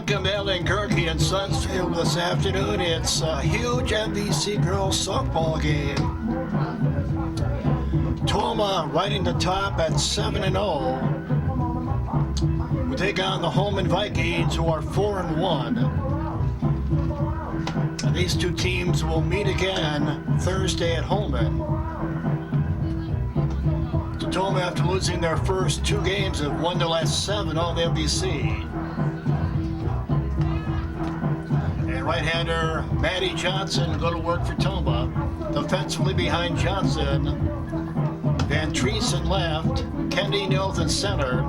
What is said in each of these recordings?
Welcome to Ellen Gerke and Sons Field this afternoon. It's a huge MVC girls softball game. Tomah riding the top at 7-0. We take on the Holman Vikings, who are 4-1. And these two teams will meet again Thursday at Holman. So Tomah, after losing their first two games, have won their last 7 on the MVC. Right-hander Maddie Johnson go to work for Tomah. Defensively behind Johnson, Van Treesen left, Kendi Nilton center,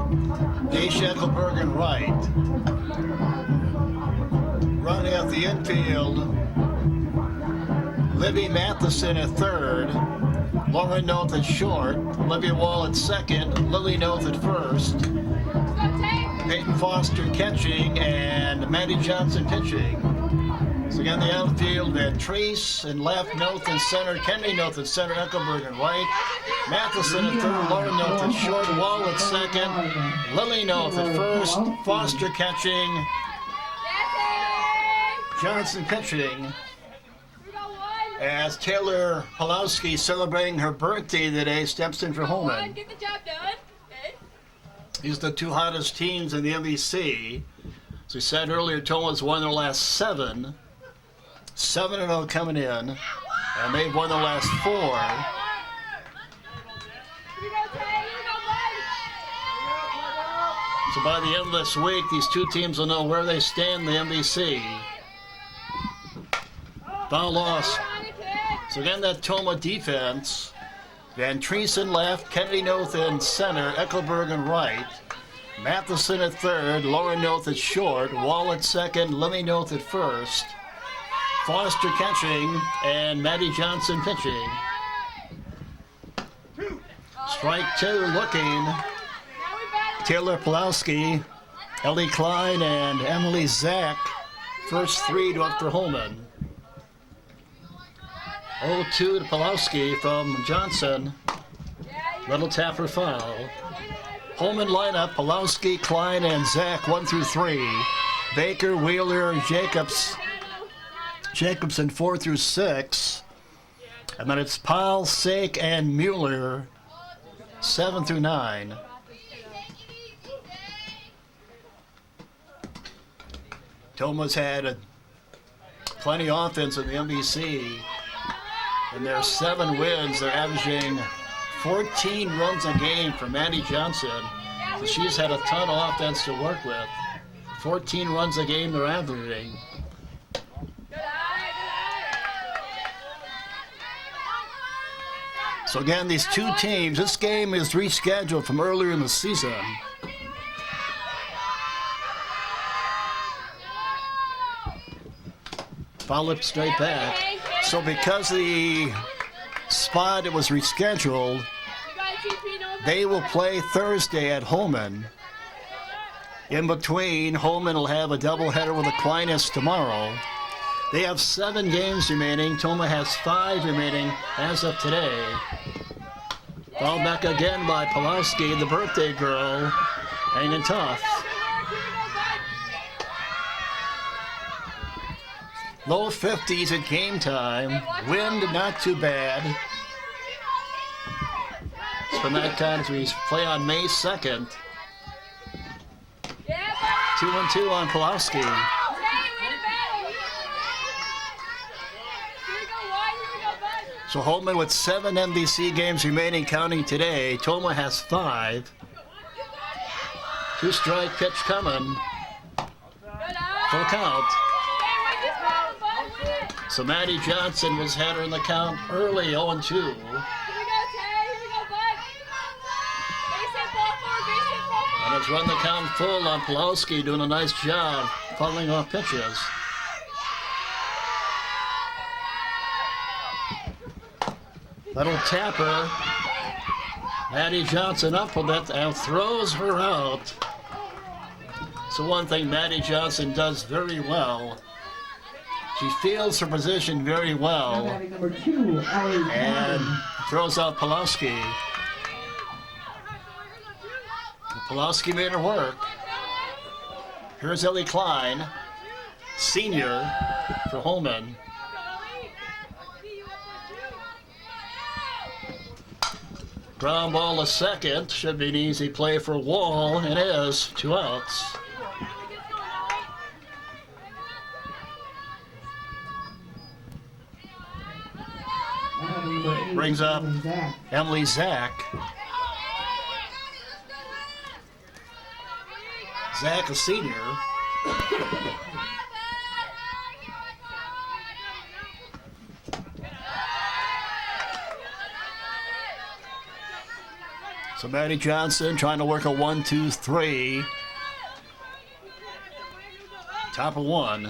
Daisha Eckelbergen right. Running at the infield, Libby Matheson at third, Lauren Noth at short, Olivia Wall at second, Lily Noth at first, Peyton Foster catching, and Maddie Johnson pitching. So again, the outfield, Van Treesen left, Noth in center, Kendi Noth at center, Eckelbergen right, Matheson at third, Lauren Noth at short, Wall at second, Lily Noth at first, Foster catching, Johnson pitching, as Taylor Pulowski, celebrating her birthday today, steps in for Holman. Get the job done. These are the two hottest teams in the MVC. As we said earlier, Tomah's won their last 7. 7-0 coming in, and they've won their last 4. So by the end of this week, these two teams will know where they stand in the MVC. Foul loss. So again, that Tomah defense. Van Treesen left, Kendi Noth in center, Eckelbergen right, Matheson at third, Lauren Noth at short, Wall at second, Lily Noth at first, Foster catching, and Maddie Johnson pitching. Strike 2 looking. Taylor Pulowski, Ellie Klein, and Emily Zach. First 3 to up for Holman. 0-2 to Pulowski from Johnson. Little tapper foul. Holman lineup, Pulowski, Klein, and Zach 1 through 3. Baker, Wheeler, Jacobson 4 through 6. And then it's Powell, Sake, and Mueller 7 through 9. Tomah's had plenty of offense in the MVC. In their 7 wins, they're averaging 14 runs a game for Maddie Johnson. So she's had a ton of offense to work with. 14 runs a game they're averaging. So again, these two teams, this game is rescheduled from earlier in the season. Foul it straight back. So because the spot it was rescheduled, they will play Thursday at Holman. In between, Holman will have a doubleheader with Aquinas tomorrow. They have 7 games remaining. Tomah has 5 remaining as of today. Fouled back again by Pulowski, the birthday girl, hanging tough. Low 50s at game time. Wind not too bad. Spend that time as we play on May 2nd. 2-2 on Pulowski. So Holman with 7 MVC games remaining, counting today. Tomah has 5. 2-strike pitch coming. Full count. So Maddie Johnson was had her in the count early, 0-2. And has run the count full on Pulowski, doing a nice job following off pitches. Little tapper. Maddie Johnson up with it and throws her out. So one thing Maddie Johnson does very well, she feels her position very well and throws out Pulowski. Pulowski made her work. Here's Ellie Klein, senior for Holman. Ground ball to second. Should be an easy play for Wall. It is. 2 outs. Brings up Emily Zach. Zach, a senior. So Maddie Johnson trying to work a 1-2-3. Top of 1.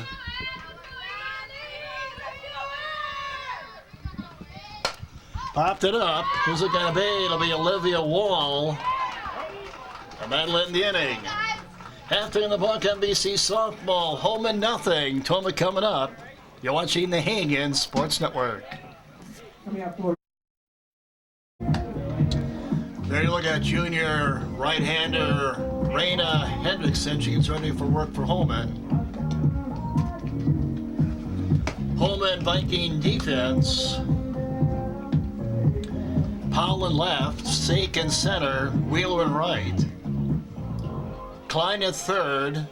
Popped it up. Who's it going to be? It'll be Olivia Wall. And that'll end the inning. Halfway in the book, NBC softball. Holman nothing. Tomah coming up. You're watching the Hang-In Sports Network. There you look at junior right-hander Raina Hendrickson. She's ready for work for Holman. Holman Viking defense. Powell in left, Sake in center, Wheeler in right. Klein at third,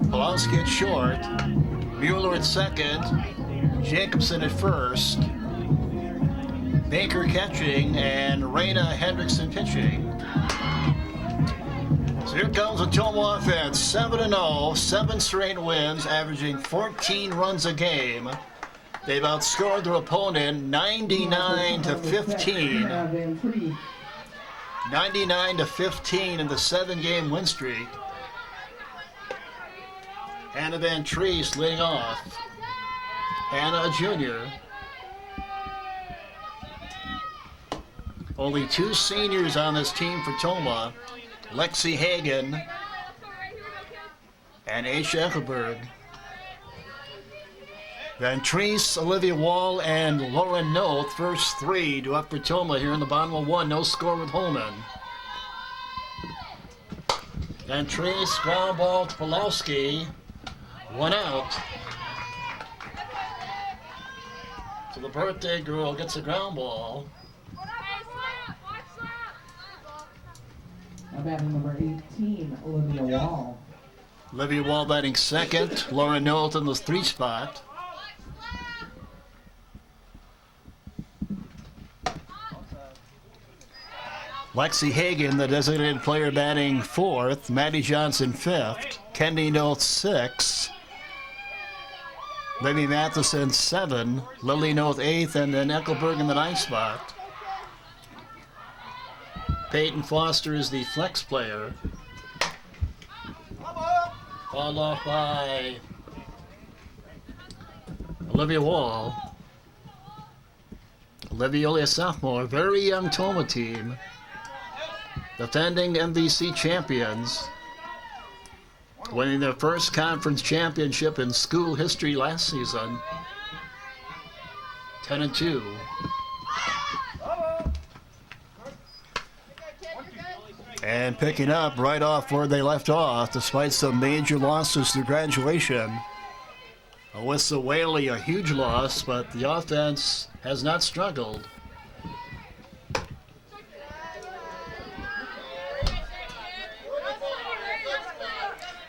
Pulowski at short, Mueller at second, Jacobson at first, Baker catching, and Raina Hendrickson pitching. So here comes the Tomah offense, 7-0, 7 straight wins, averaging 14 runs a game. They've outscored their opponent 99-15. 99-15 in the 7-game win streak. Hannah Van Treese leading off. Hannah, a junior. Only 2 seniors on this team for Tomah. Lexi Hagan and Aisha Eckelberg. Van Treese, Olivia Wall, and Lauren Noth, first 3 to up for Tomah here in the bottom of 1. No score with Holman. Van Treese, ground ball to Pulowski. 1 out. So the birthday girl gets a ground ball. Now batting number 18, Olivia Wall. Olivia Wall batting second. Lauren Noth in the 3 spot. Lexi Hagan, the designated player, batting 4th. Maddie Johnson 5th. Kendi Noth 6th. Libby Matheson 7. Lily Noth 8th, and then Eckelberg in the 9th spot. Peyton Foster is the flex player. Called off by Olivia Wall. Olivia, only a sophomore, very young Tomah team. Defending MVC champions, winning their first conference championship in school history last season, 10-2. And picking up right off where they left off, despite some major losses to graduation. Alyssa Whaley, a huge loss, but the offense has not struggled.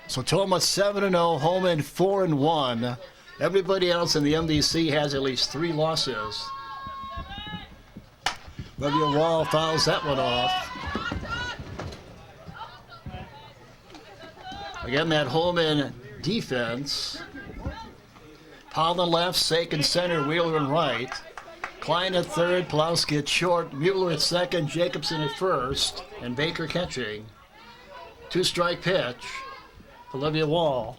So Tomah 7-0, Holman 4-1. Everybody else in the MVC has at least 3 losses. Olivia Wall fouls that one off. Again, that Holman defense. Powell in left, Sake in center, Wheeler in right. Klein at third, Pulowski at short, Mueller at second, Jacobson at first, and Baker catching. 2-strike pitch. Olivia Wall.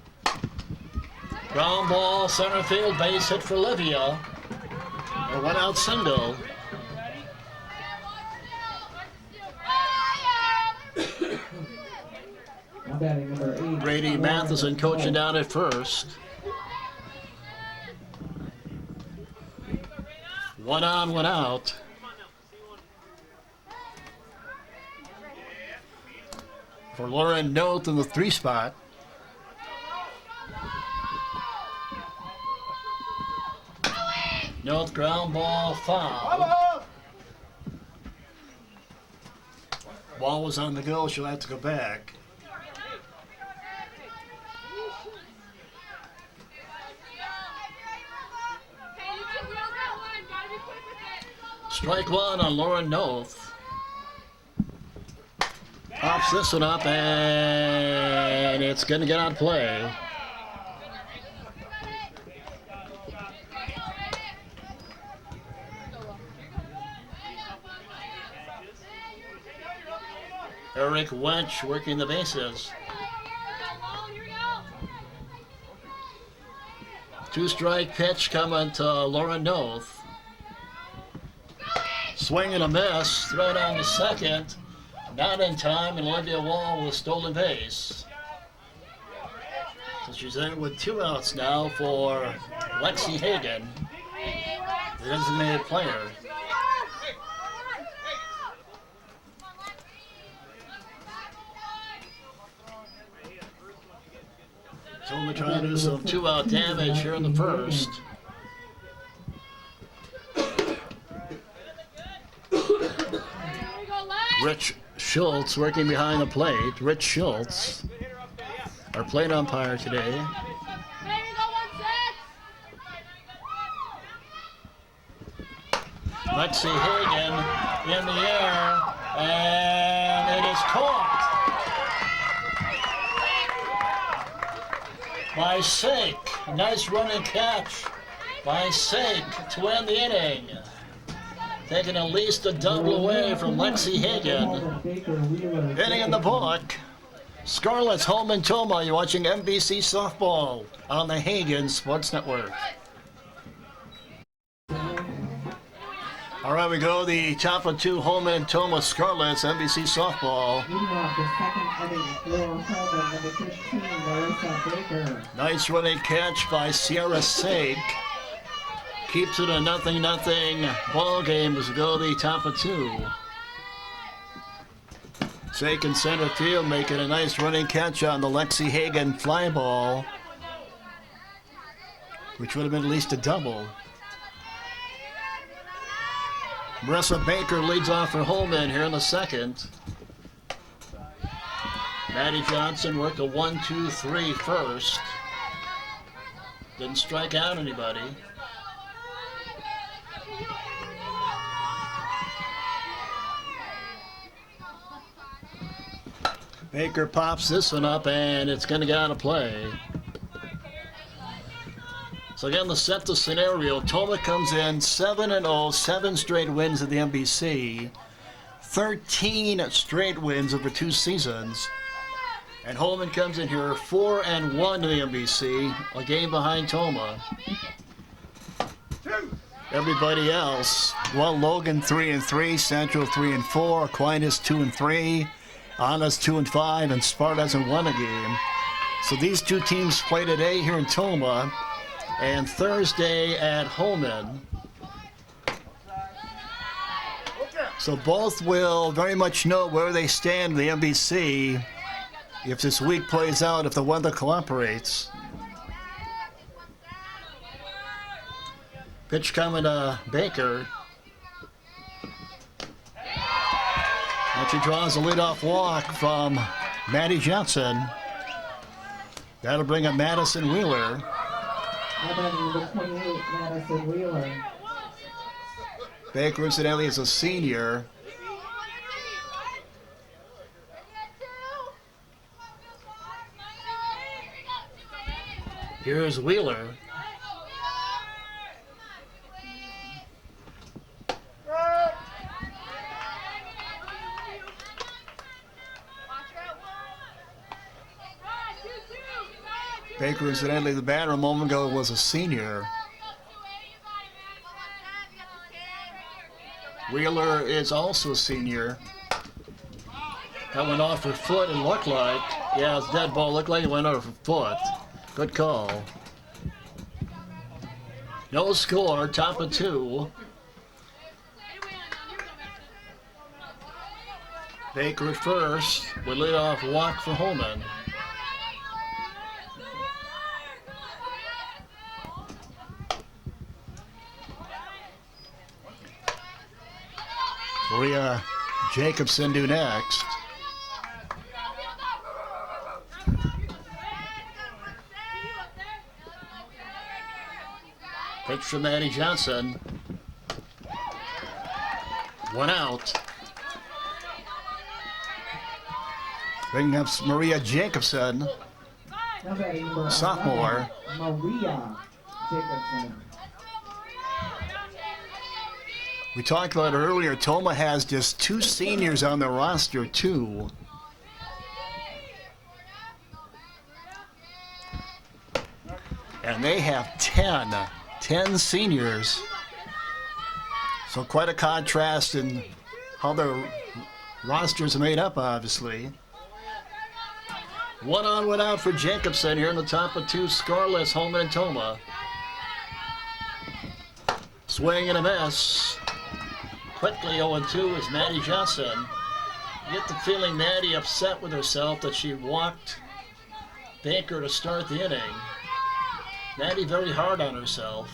Ground ball, center field, base hit for Olivia. A 1-out single. Brady Matheson coaching down at first. 1 on, 1 out. For Lauren Noth in the 3 spot. North ground ball foul. Ball was on the go. She'll have to go back. Strike one on Lauren Noth. Pops this one up, and it's going to get on play. Eric Wench working the bases. Two-strike pitch coming to Lauren Noth. Swing and a miss, throw down to second. Not in time, and Olivia Wall with a stolen base. So she's in with 2 outs now for Lexi Hagan, the designated player. Tomah trying to do some 2-out damage here in the first. Rich Schultz working behind the plate. Rich Schultz, our plate umpire today. Lexi Hagan in the air, and it is caught by Sake. A nice running catch by Sake to end the inning. Taking at least a double away from Lexi Hagan. Inning in the book. Scarlet's home in Tomah. You're watching NBC Softball on the Hagan Sports Network. All right, we go. The top of 2 home in Tomah Scarlet's NBC Softball. Nice running catch by Sierra Sake. Keeps it a 0-0 ball game as we go the top of 2. Sake in center field making a nice running catch on the Lexi Hagan fly ball, which would have been at least a double. Marissa Baker leads off for Holman here in the second. Maddie Johnson worked a 1-2-3 first. Didn't strike out anybody. Baker pops this one up, and it's going to get out of play. So again, to set the scenario, Tomah comes in 7-0, 7 straight wins at the NBC, 13 straight wins over 2 seasons. And Holman comes in here 4-1 to the NBC, a game behind Tomah. Everybody else, well, Logan 3-3, Central 3-4, Aquinas 2-3. Anna's 2-5, and Sparta hasn't won a game. So these 2 teams play today here in Tomah and Thursday at Holman. So both will very much know where they stand in the NBC if this week plays out, if the weather cooperates. Pitch coming to Baker. And she draws a leadoff walk from Maddie Johnson. That'll bring up Madison Wheeler. Number 28, Madison Wheeler. Baker, incidentally, is a senior. Here's Wheeler. Baker, incidentally, the batter a moment ago was a senior. Wheeler is also a senior. That went off her foot and looked like, yeah, it's dead ball. Looked like it went off her foot. Good call. No score, top of 2. Baker at first with leadoff walk for Holman. Maria Jacobson do next. Pitch from Maddie Johnson. One out. Bringing up Maria Jacobson, sophomore. Maria Jacobson. We talked about it earlier. Tomah has just 2 seniors on the roster, too. And they have 10 seniors. So quite a contrast in how their rosters are made up, obviously. 1 on, 1 out for Jacobson here in the top of 2, scoreless, Holman and Tomah. Swing and a miss. Quickly 0-2 is Maddie Johnson. You get the feeling Maddie upset with herself that she walked Baker to start the inning. Maddie very hard on herself.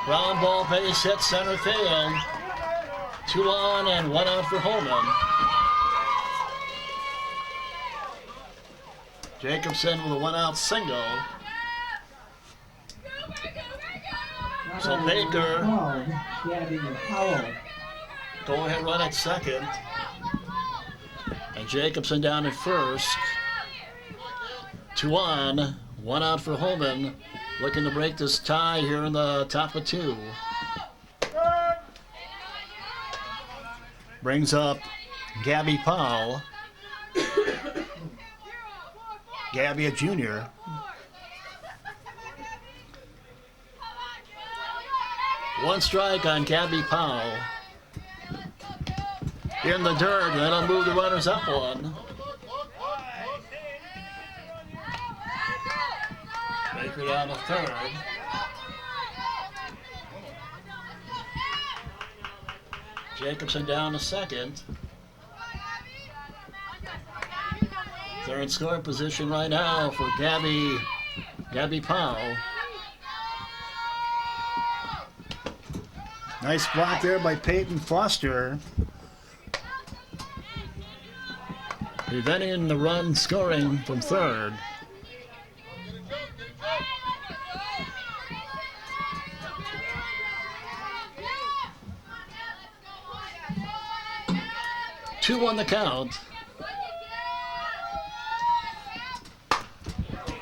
Ground ball, base hit, center field. 2 on and 1 out for Holman. Jacobson with a 1-out single. So Baker, go ahead, run at second. And Jacobson down at first. 2 on, 1 out for Holman. Looking to break this tie here in the top of 2. Brings up Gabby Powell. Gabby, a junior. One strike on Gabby Powell. In the dirt, and that'll move the runners up 1. Baker down to third. Jacobson down to second. They're in scoring position right now for Gabby Powell. Nice block there by Peyton Foster. Preventing the run scoring from third. Two on the count.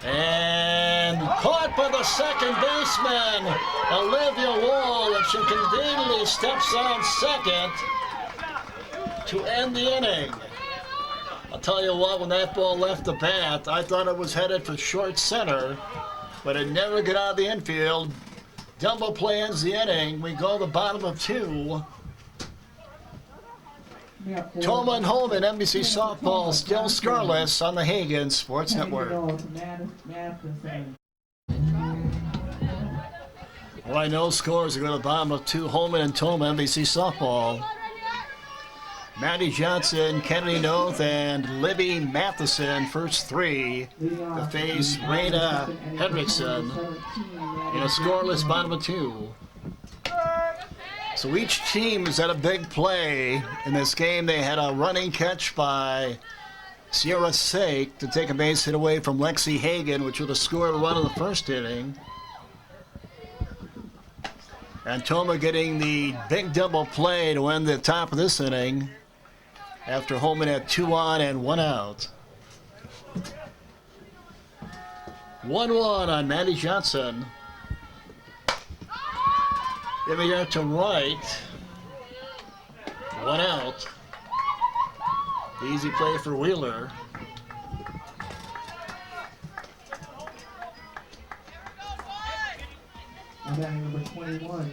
And caught by the second baseman, Olivia Wall, and she conveniently steps on second to end the inning. I'll tell you what, when that ball left the bat, I thought it was headed for short center, but it never got out of the infield. Double play ends the inning. We go to the bottom of 2. Tomah and Holman, NBC Softball, still scoreless on the Hagen Sports Network. Well, I know scores are going to the bottom of 2. Holman and Tomah, NBC Softball. Maddie Johnson, Kennedy Noth, and Libby Matheson, first 3 to face Raina Henriksen in a scoreless bottom of 2. So each team has had a big play. In this game, they had a running catch by Sierra Sake to take a base hit away from Lexi Hagen, which would have scored a run in the first inning. And Tomah getting the big double play to end the top of this inning after Holman had 2 on and 1 out. 1-1 on Maddie Johnson. In the air to right. 1 out. Easy play for Wheeler.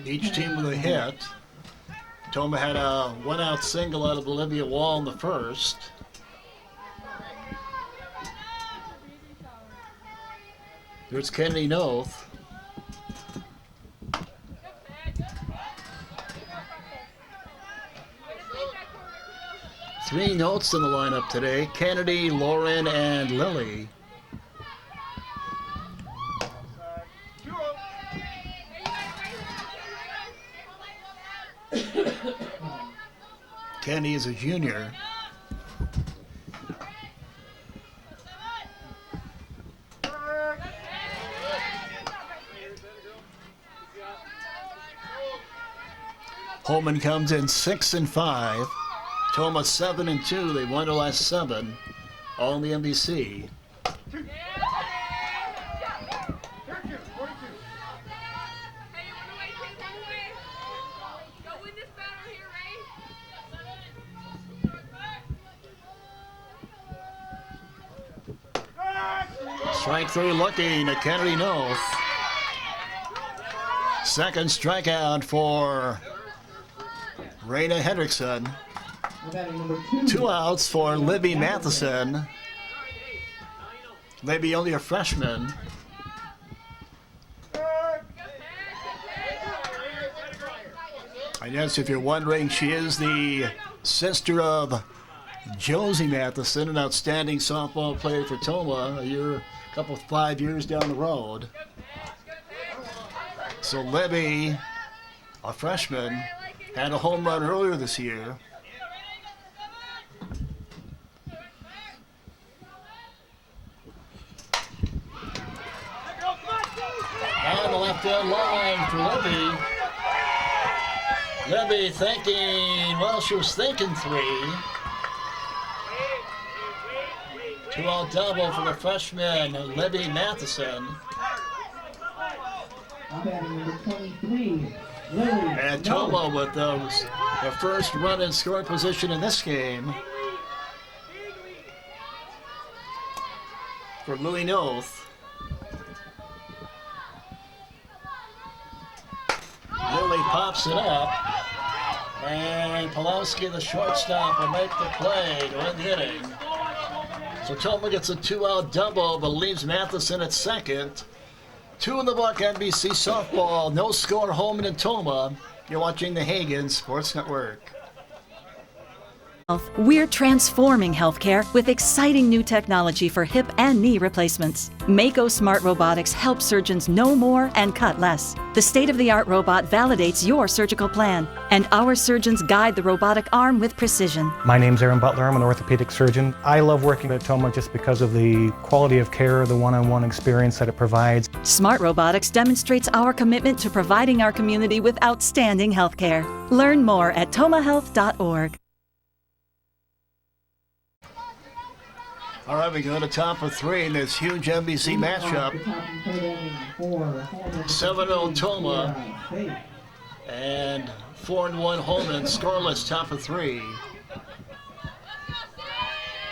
Each team with a hit. Tomah had a 1-out single out of Olivia Wall in the first. There's Kennedy Noth. Three notes in the lineup today: Kennedy, Lauren, and Lily. Kenny is a junior. Holman comes in 6-5. Tomah 7-2. They won the last 7. All in the NBC. Strike 3 looking at Kennedy North. Second strikeout for Raina Hendrickson. 2 outs for Libby Matheson. Libby only a freshman. I guess if you're wondering, she is the sister of Josie Matheson, an outstanding softball player for Tomah, a couple 5 years down the road. So Libby, a freshman, had a home run earlier this year. On the left-hand line for Libby. Libby thinking, well, she was thinking 3. 2-out double for the freshman, Libby Matheson. Number 23, Lily. And Tomah with the first run in scoring position in this game for Lily Noth. Lily pops it up, and Pulowski, the shortstop, will make the play to end the inning. So Tomah gets a 2-out double, but leaves Matheson at second. 2 in the book, NBC softball. No score, Holman and Tomah. You're watching the Hagen Sports Network. We're transforming healthcare with exciting new technology for hip and knee replacements. Mako Smart Robotics helps surgeons know more and cut less. The state-of-the-art robot validates your surgical plan, and our surgeons guide the robotic arm with precision. My name's Aaron Butler. I'm an orthopedic surgeon. I love working at Tomah just because of the quality of care, the one-on-one experience that it provides. Smart Robotics demonstrates our commitment to providing our community with outstanding healthcare. Learn more at tomahealth.org. All right, we go to top of 3 in this huge NBC matchup. 7-0 Tomah and 4-1 Holman, scoreless top of 3.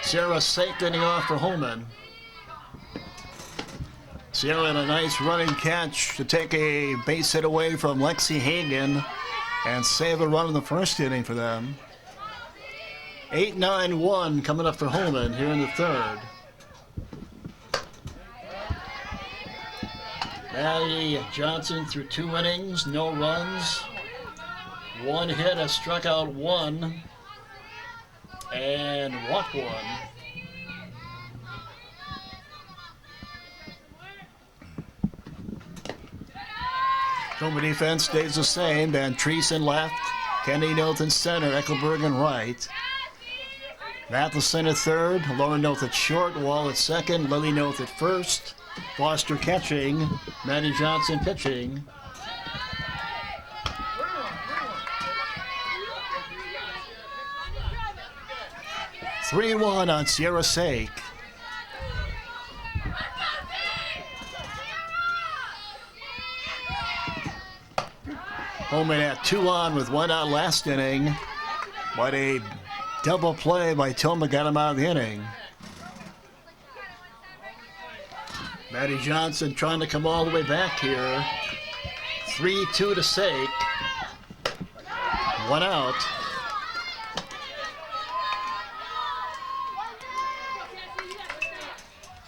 Sarah Sake getting off for Holman. Sarah had a nice running catch to take a base hit away from Lexi Hagen and save a run in the first inning for them. 8-9-1 coming up for Holman here in the third. Maddie Johnson through 2 innings, no runs. 1 hit, has struck out 1 and walked 1. Tomah defense stays the same. Van Treesen left, Kenny Noth in center, Eckelberg in right. Matheson at third, Lauren Noth at short, Wall at second, Lily Noth at first, Foster catching, Maddie Johnson pitching. (3-1) on Sierra Sake. Holman at 2 on with 1 out last inning. What a double play by Tomah got him out of the inning. Maddie Johnson trying to come all the way back here. 3-2 to Sake. 1 out.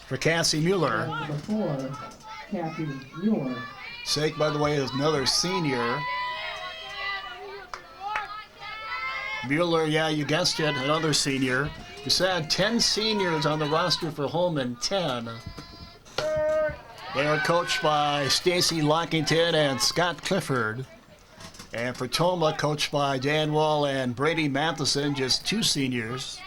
For Cassie Mueller. Number 4, Kathy Mueller. Sake, by the way, is another senior. Mueller, yeah, you guessed it, another senior. You said 10 seniors on the roster for Holman, 10. They are coached by Stacy Lockington and Scott Clifford. And for Tomah, coached by Dan Wall and Brady Matheson, just 2 seniors.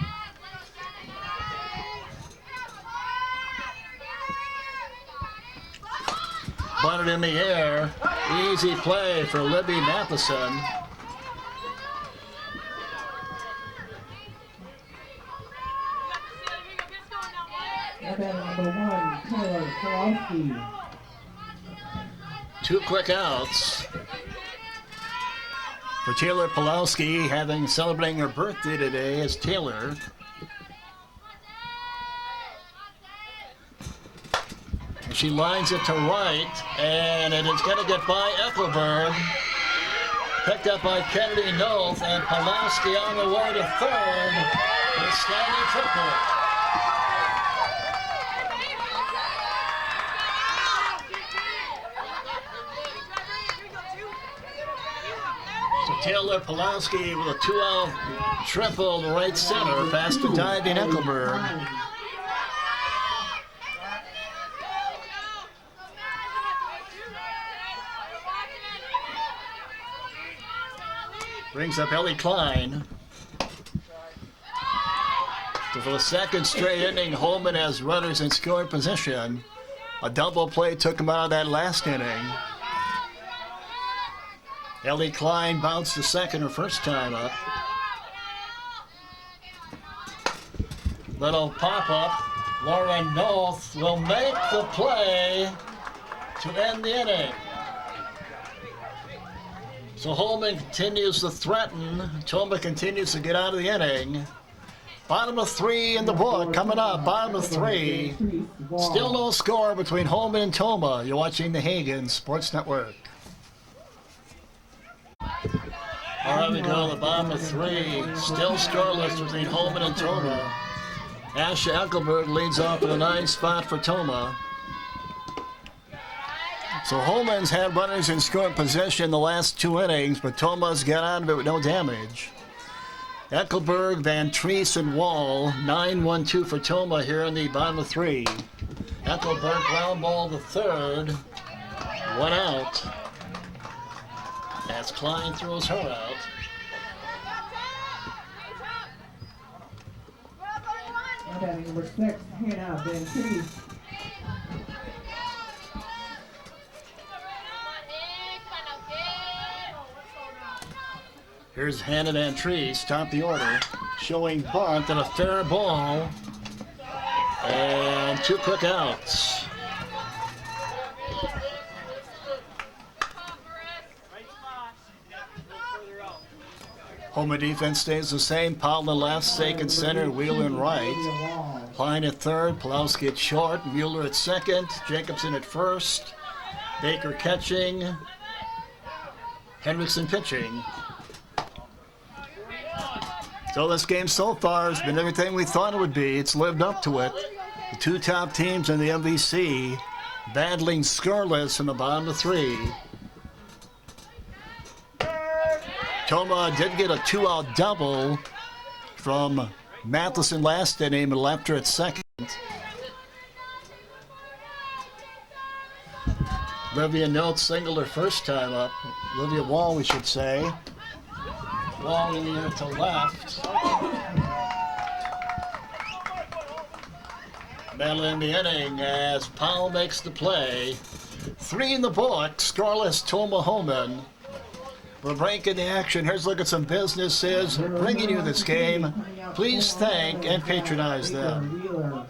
Bunted in the air. Easy play for Libby Matheson. Number 1, Taylor Kowalski. 2 quick outs for Taylor Pulowski, having celebrating her birthday today as Taylor. And she lines it to right, and it is going to get by Eckelberg. Picked up by Kennedy Noth, and Pulowski on the way to third. The standing triple. So Taylor Pulowski with a 2-out triple to right center, past the diving Eckelberg. Brings up Ellie Klein. So for the second straight inning, Holman has runners in scoring position. A double play took him out of that last inning. Ellie Klein bounced to second her first time up. Little pop-up. Lauren Noth will make the play to end the inning. So Holman continues to threaten. Tomah continues to get out of the inning. Bottom of 3 in the book coming up. Bottom of 3. Still no score between Holman and Tomah. You're watching the Hagen Sports Network. All right, we go to the bottom of 3. Still scoreless between Holman and Tomah. Asha Eckelberg leads off in the 9th spot for Tomah. So Holman's had runners in scoring position the last 2 innings, but Tomah's got out of it with no damage. Eckelberg, Van Treese, and Wall, 9-1-2 for Tomah here in the bottom of 3. Eckelberg ground ball the third, 1 out. As Klein throws her out. Batting number 6, Hannah Van Treese. Here's Hannah Van Treese, top of the order, showing bunt and a fair ball. And 2 quick outs. Home defense stays the same. Paula left, Stake at center, Wheeler in right. Klein at third, Pulowski at short, Mueller at second, Jacobson at first, Baker catching, Henriksen pitching. So this game so far has been everything we thought it would be. It's lived up to it. The 2 top teams in the MVC battling scoreless in the bottom of 3. Tomah did get a 2-out double from Matheson last inning and left her at second. Olivia Noth singled her first time up. Olivia Wall, we should say. Wall in the air to left. Battle in the inning as Powell makes the play. 3 in the book, scoreless Tomah Holman. We're breaking the action. Here's a look at some businesses bringing you this game. Please thank and patronize them.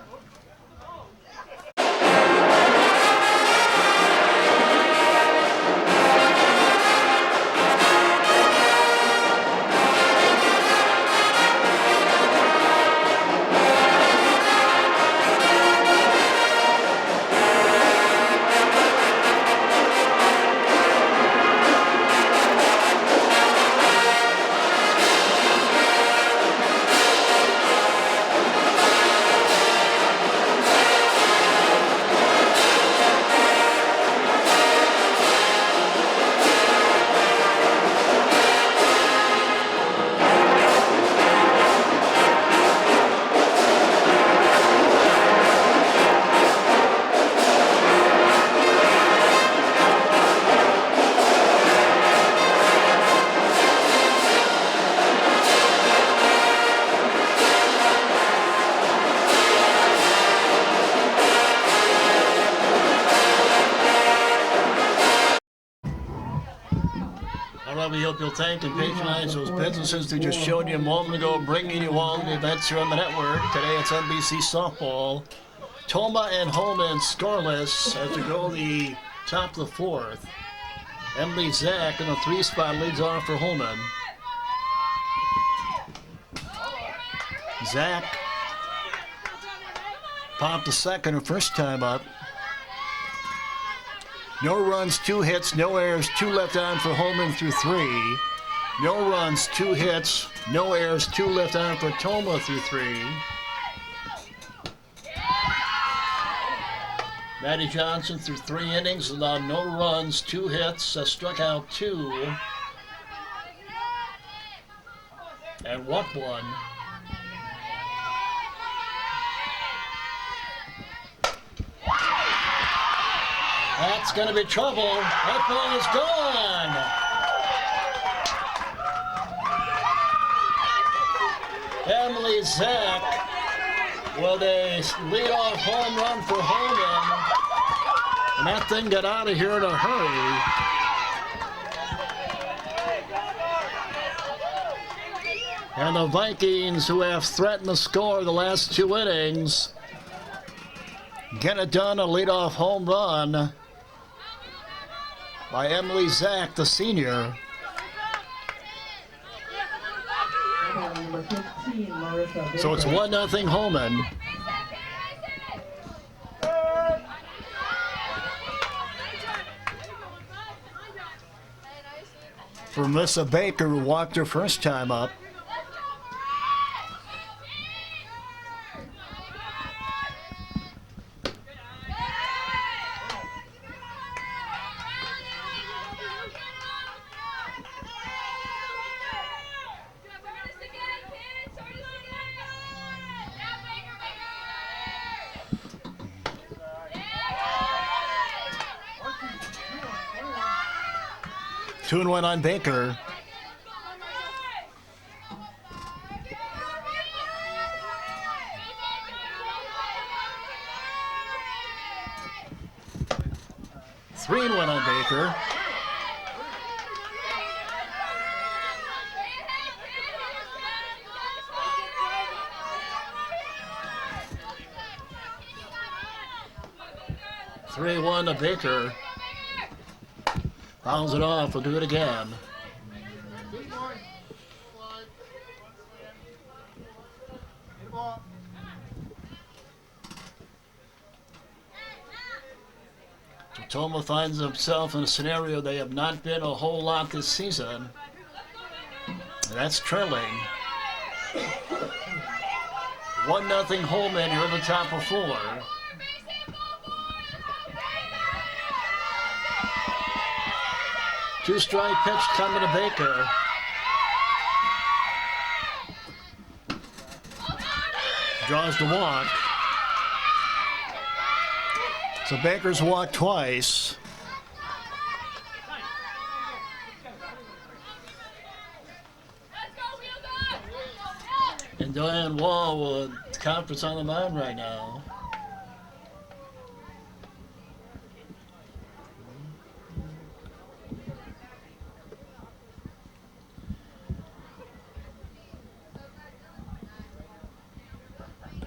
we hope you'll thank and patronize those businesses who just showed you a moment ago, bringing you all the events here on the network. Today it's NBC Softball. Tomah and Holman scoreless as we go the top of the fourth. Emily Zach in the 3 spot leads off for Holman. Zach popped the second her first time up. No runs, 2 hits, no errors, 2 left on for Holman through 3. No runs, 2 hits, no errors, 2 left on for Tomah through 3. Maddie Johnson through 3 innings, allowed no runs, 2 hits, struck out 2, and walked 1. That's going to be trouble. That ball is gone. Emily Zach with a leadoff home run for Holman. And that thing got out of here in a hurry. And the Vikings, who have threatened the score the last 2 innings, get it done, a leadoff home run by Emily Zach, the senior. So it's 1-0 Holman. For Melissa Baker, who walked her first time up. Two and one on Baker. Three and one on Baker. Three one to Baker. Fouls it off. We'll do it again. So Tomah finds himself in a scenario they have not been a whole lot this season. And that's trailing. 1-0 Holman here in the top of 4. Two-strike pitch coming to Baker. Draws the walk. So Baker's walked twice. And Diane Wall with conference on the mound right now.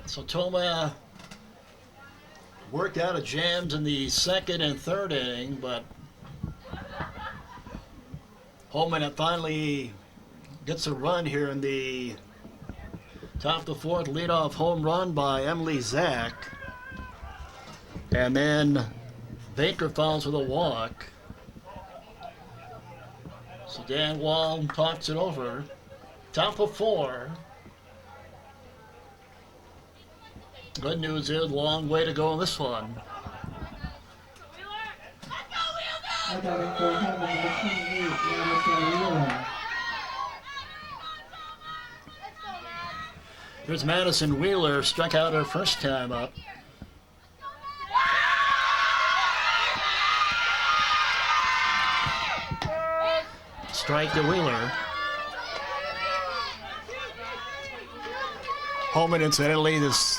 So Tomah worked out of jams in the second and third inning, but Holman finally gets a run here in the top of the 4th, leadoff home run by Emily Zach. And then Baker fouls with a walk. So Dan Wall talks it over. Top of 4. Good news is, long way to go in this one. Here's Madison Wheeler, struck out her first time up. Strike to Wheeler. Holman, incidentally,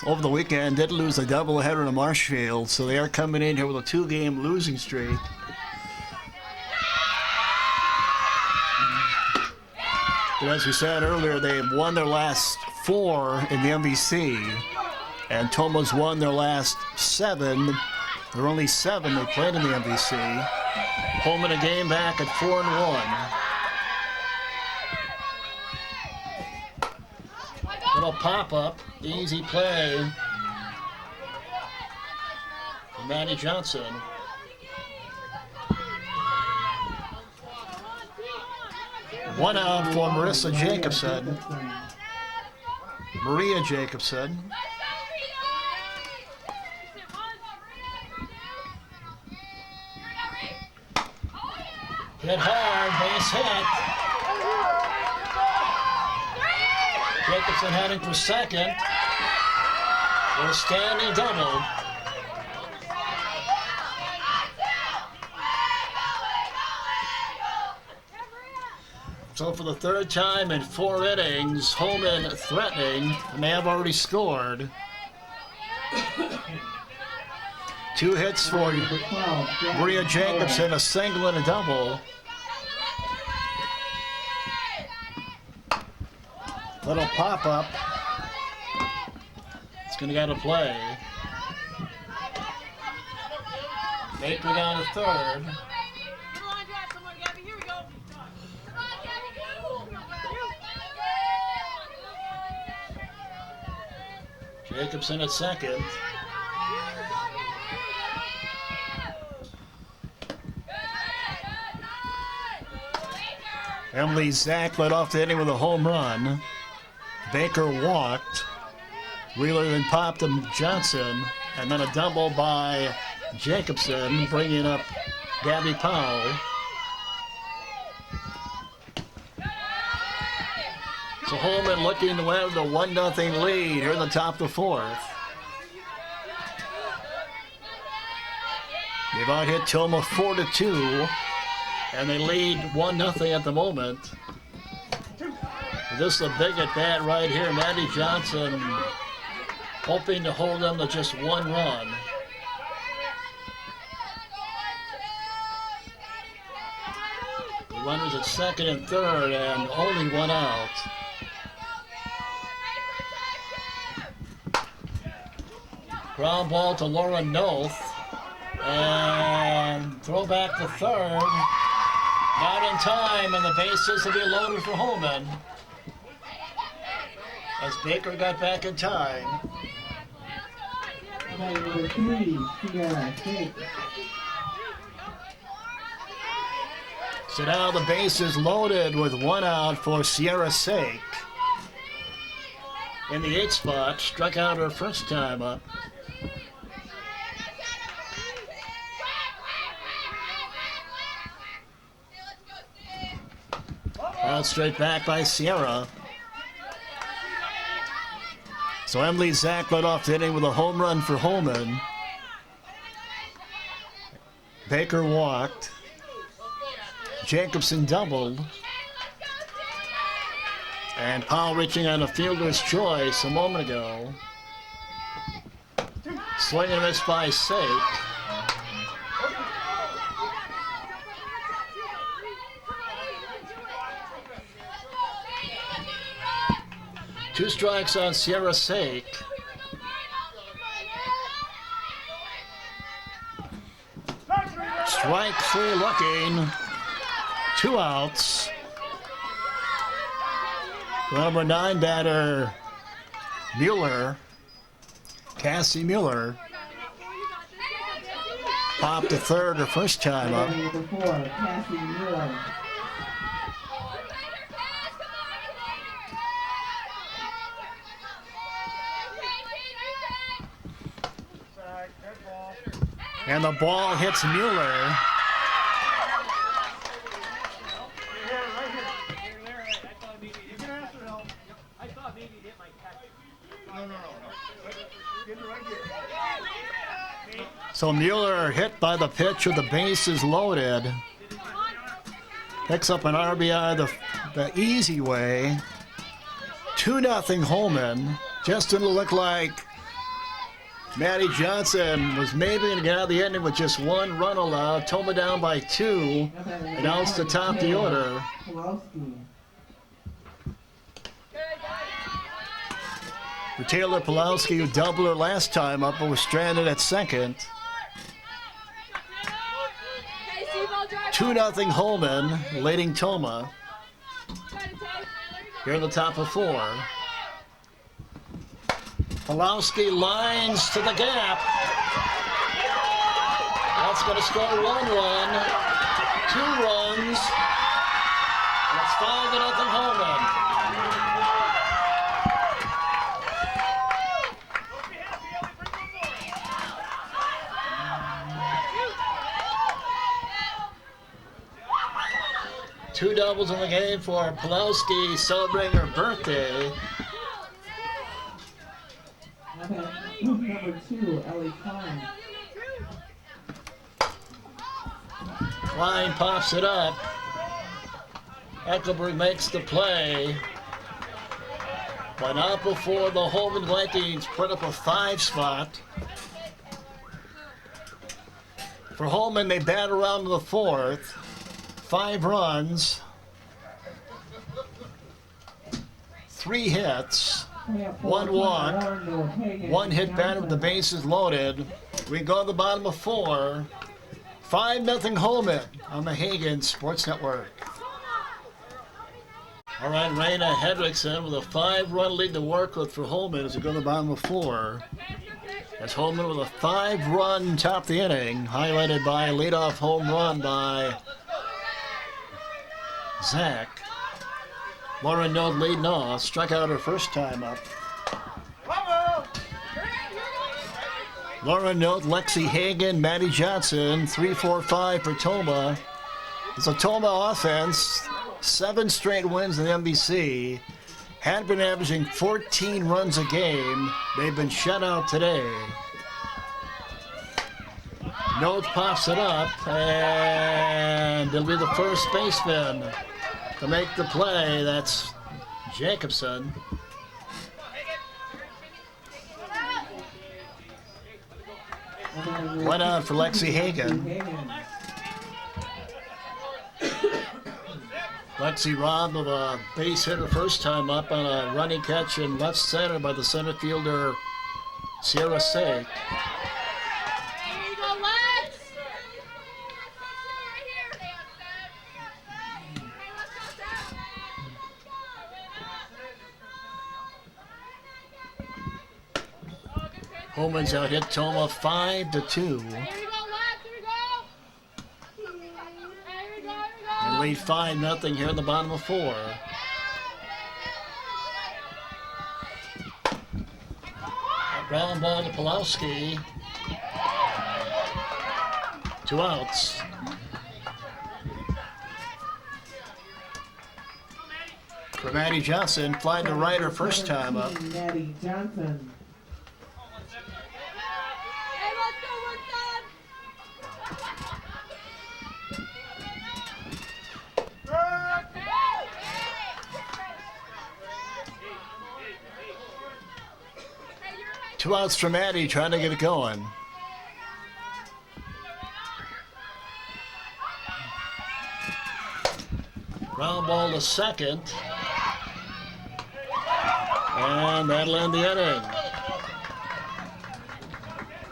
over the weekend did lose a doubleheader in Marshfield, so they are coming in here with a 2-game losing streak. But as we said earlier, they've won their last 4 in the MVC, and Tomah's won their last 7. There are only 7 they played in the MVC. Holman a game back at 4-1. Little pop-up, easy play. Manny Johnson. One out for Marissa Jacobson. Maria Jacobson. Hit hard, base hit. Jacobson heading for second. With a standing double. So for the 3rd time in 4 innings, Holman threatening, and they have already scored. 2 hits for Maria Jacobson, a single and a double. Little pop-up. It's going to get a play. Baker down to 3rd. Jacobson at second. Emily Zach led off the inning with a home run. Baker walked. Wheeler then popped him Johnson, and then a double by Jacobson, bringing up Gabby Powell. So Holman looking to have the 1-0 lead here in the top of the 4th. They've out hit Tomah 4-2, and they lead 1-0 at the moment. This is a big at bat right here. Maddie Johnson hoping to hold them to just 1 run. The runners at second and third, and only 1 out. Ground ball to Laura Noth, and throw back to third. Not in time, and the bases will be loaded for Holman. As Baker got back in time. Number 3, Sierra Sake. So now the base is loaded with 1 out for Sierra Sake. In the 8th spot, struck out her first time up. Out straight back by Sierra. So Emily Zach led off the inning with a home run for Holman. Baker walked. Jacobson doubled. And Powell reaching on a fielder's choice a moment ago. Swing and miss by Sake. Two strikes on Sierra Sake. Strike 3 looking. 2 outs. Number 9 batter, Mueller. Cassie Mueller. Popped to third her first time up. Number 4, Cassie Mueller. And the ball hits Mueller. So Mueller hit by the pitch with the bases loaded. Picks up an RBI the easy way. 2-0 Holman. Just didn't look like Maddie Johnson was maybe going to get out of the inning with just 1 run allowed. Tomah down by 2. And now it's the top of the order. For Taylor Pulowski, who doubled her last time up but was stranded at second. 2-0 Holman, leading Tomah. Here in the top of 4. Pulowski lines to the gap. That's going to score 1 run, 2 runs. That's 5-0 Holman. Two doubles in the game for Pulowski, celebrating her birthday. Number 2, Ellie Klein. Klein pops it up. Eckelberg makes the play. But not before the Holman Vikings put up a 5 spot. For Holman, they bat around to the 4th. 5 runs, 3 hits, 1 walk, 1 hit batter with the bases loaded. We go to the bottom of 4. 5-0 Holman on the Hagen Sports Network. All right, Raina Hedrickson with a 5-run lead to work with for Holman as we go to the bottom of 4. As Holman with a 5-run top of the inning, highlighted by a leadoff home run by Zach. Lauren Note leading off, struck out her first time up. Lauren Note, Lexi Hagen, Maddie Johnson, 3-4-5 for Tomah. It's a Tomah offense, 7 straight wins in the NBC. Had been averaging 14 runs a game. They've been shut out today. Note pops it up, and it'll be the first baseman to make the play. That's Jacobson. One out for Lexi Hagen. Lexi robbed of a base hit her first time up on a running catch in left center by the center fielder Sierra Sake. Holman's out hit Tomah 5-2. They lead 5-0 here in the bottom of 4. Ground ball to Pulowski. 2 outs. For Maddie Johnson, flying to right her first time up. Maddie Johnson. Two outs for Maddie, trying to get it going. Ground ball to second. And that'll end the inning.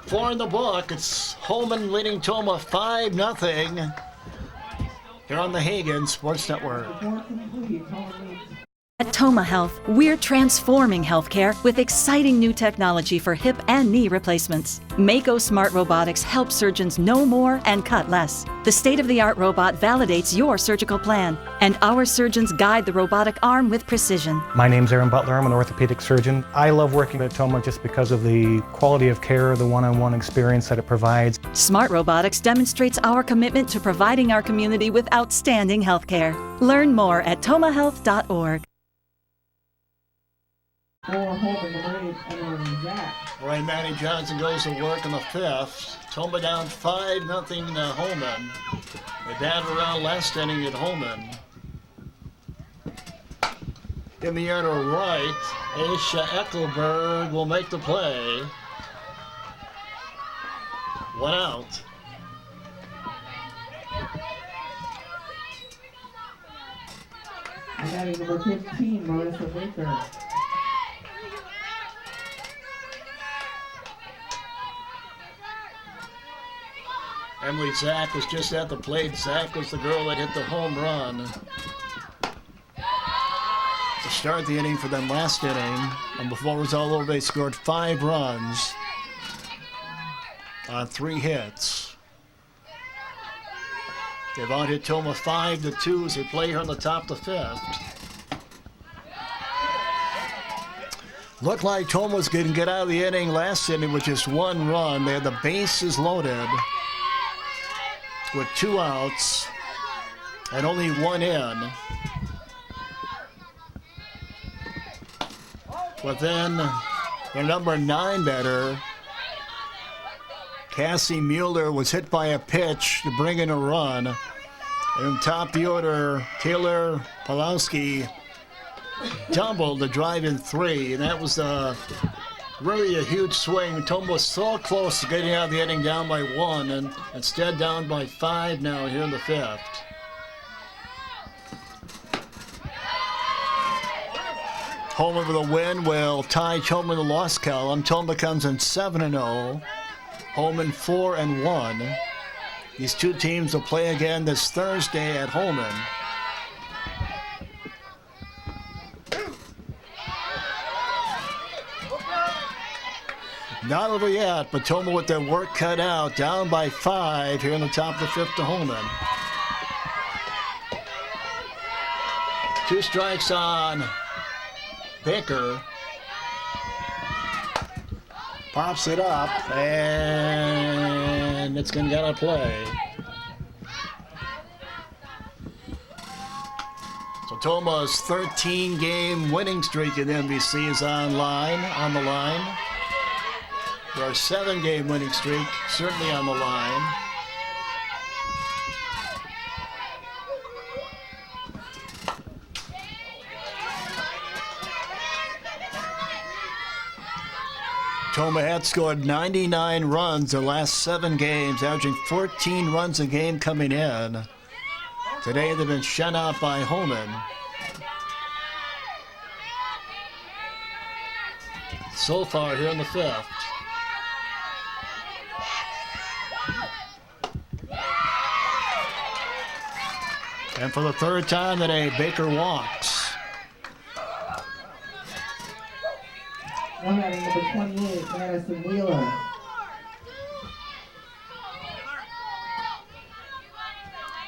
4 in the book. It's Holman leading Tomah 5-0 here on the Hagen Sports Network. At Tomah Health, we're transforming healthcare with exciting new technology for hip and knee replacements. Mako Smart Robotics helps surgeons know more and cut less. The state-of-the-art robot validates your surgical plan, and our surgeons guide the robotic arm with precision. My name's Aaron Butler. I'm an orthopedic surgeon. I love working at Tomah just because of the quality of care, the one-on-one experience that it provides. Smart Robotics demonstrates our commitment to providing our community with outstanding healthcare. Learn more at tomahhealth.org. For Holman, number 8, Emily Zach. All right, Maddie Johnson goes to work in the 5th. Tomah down 5-0 Holman. They batted around last inning at Holman. In the air to right, Aisha Eckelberg will make the play. 1 out. And batting number 15, Marissa Baker. Emily Zach was just at the plate. Zach was the girl that hit the home run to start the inning for them last inning. And before it was all over, they scored 5 runs on 3 hits. They've out hit Tomah 5-2 as they play here on the top of the 5th. Looked like Tomah was going to get out of the inning last inning with just 1 run. They had the bases loaded with 2 outs and only 1 in. But then their number 9 batter, Cassie Mueller, was hit by a pitch to bring in a run. And top of the order, Taylor Pawlowski doubled to drive in 3, and that was really a huge swing. Tomah was so close to getting out of the inning down by 1, and instead down by 5 now here in the 5th. Tomah with a win will tie Tomah in the loss column. Tomah comes in 7-0. Holman 4-1. These 2 teams will play again this Thursday at Holman. Not over yet, but Tomah with their work cut out, down by 5 here in the top of the 5th to Holman. 2 strikes on Baker. Pops it up, and it's going to get a play. So Tomah's 13-game winning streak in the NBC is on the line. Their 7-game winning streak certainly on the line. Tomah had scored 99 runs the last 7 games, averaging 14 runs a game coming in. Today they've been shut out by Holman. So far here in the 5th. And for the 3rd time today, Baker walks. Now batting number 28, Madison Wheeler.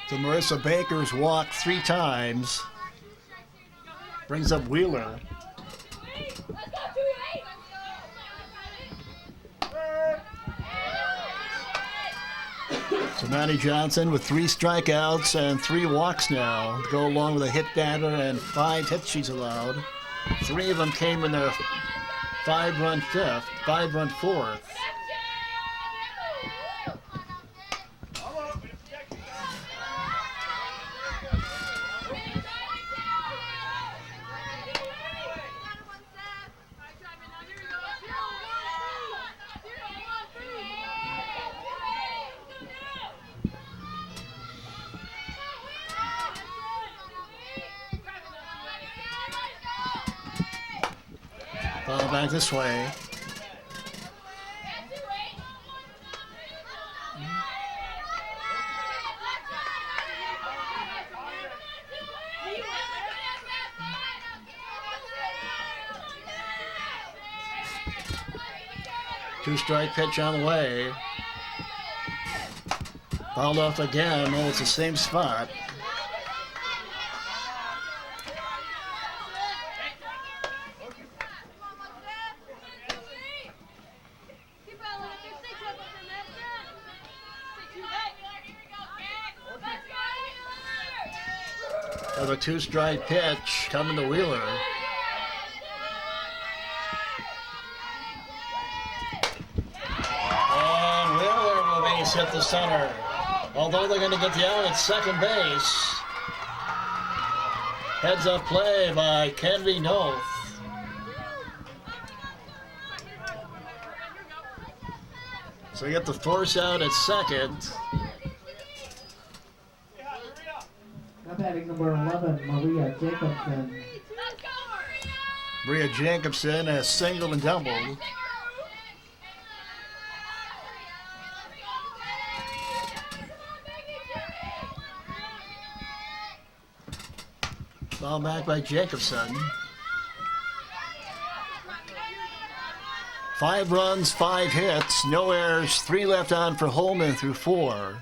So Marissa Baker's walked 3 times. Brings up Wheeler. So Maddie Johnson with 3 strikeouts and 3 walks now to go along with a hit batter and 5 hits she's allowed. 3 of them came in their 5-run 5th, 5-run 4th. Ball back this way. Two-strike pitch on the way. Fouled off again. Oh, it's the same spot. Of a 2-strike pitch coming to Wheeler. And Wheeler will base hit the center. Although they're going to get the out at second base. Heads up play by Kennedy Noth. So you get the force out at second. Now batting number 11, Maria Jacobson. Maria Jacobson has singled and doubled. Foul back by Jacobson. 5 runs, 5 hits, no errors, 3 left on for Holman through 4.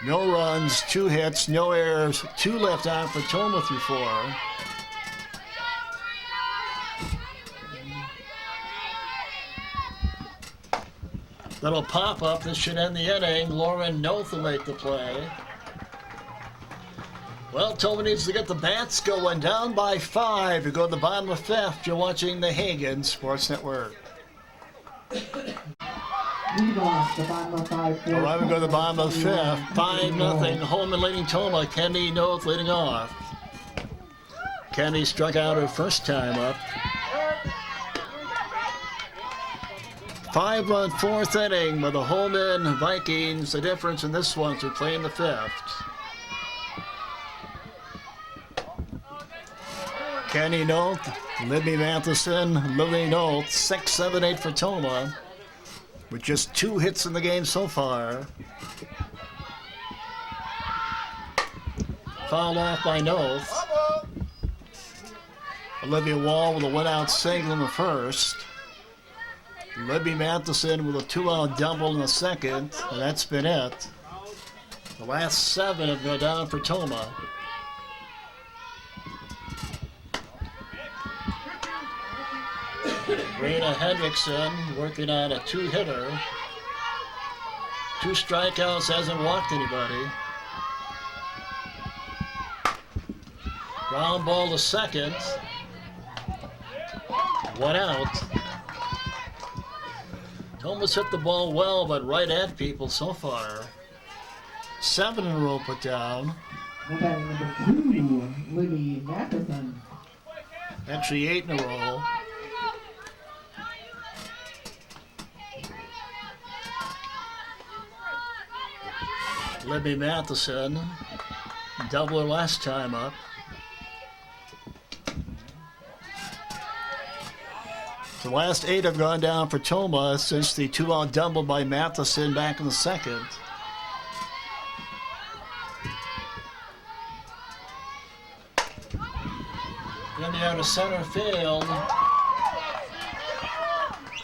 No runs, 2 hits, no errors, 2 left on for Tomah through 4. Little pop-up, this should end the inning. Lauren Noth will make the play. Well, Tomah needs to get the bats going, down by 5. You go to the bottom of the 5th. You're watching the Hagen Sports Network. Leadoff, the bottom of 5. All right, we go to the bottom of the 5th. 5-0. Holman leading Tomah. Kenny Noth leading off. Kenny struck out her first time up. 5-run 4th inning with the Holman Vikings. The difference in this one is we're playing the 5th. Kenny Noth, Libby Matheson, Lily Noth, 6, 7, 8 for Tomah, with just 2 hits in the game so far. Fouled off by Noth. Olivia Wall with a 1-out single in the first. Libby Matheson with a 2-out double in the second, and that's been it. The last 7 have gone down for Tomah. Rena Hendrickson working on a 2-hitter. 2 strikeouts, hasn't walked anybody. Ground ball to second. 1 out. Tomah's hit the ball well, but right at people so far. 7 in a row put down. Batting number 2, Libby Matheson. Actually 8 in a row. Libby Matheson, doubler last time up. The last 8 have gone down for Tomah since the 2-out double by Matheson back in the second. Then they are to center field.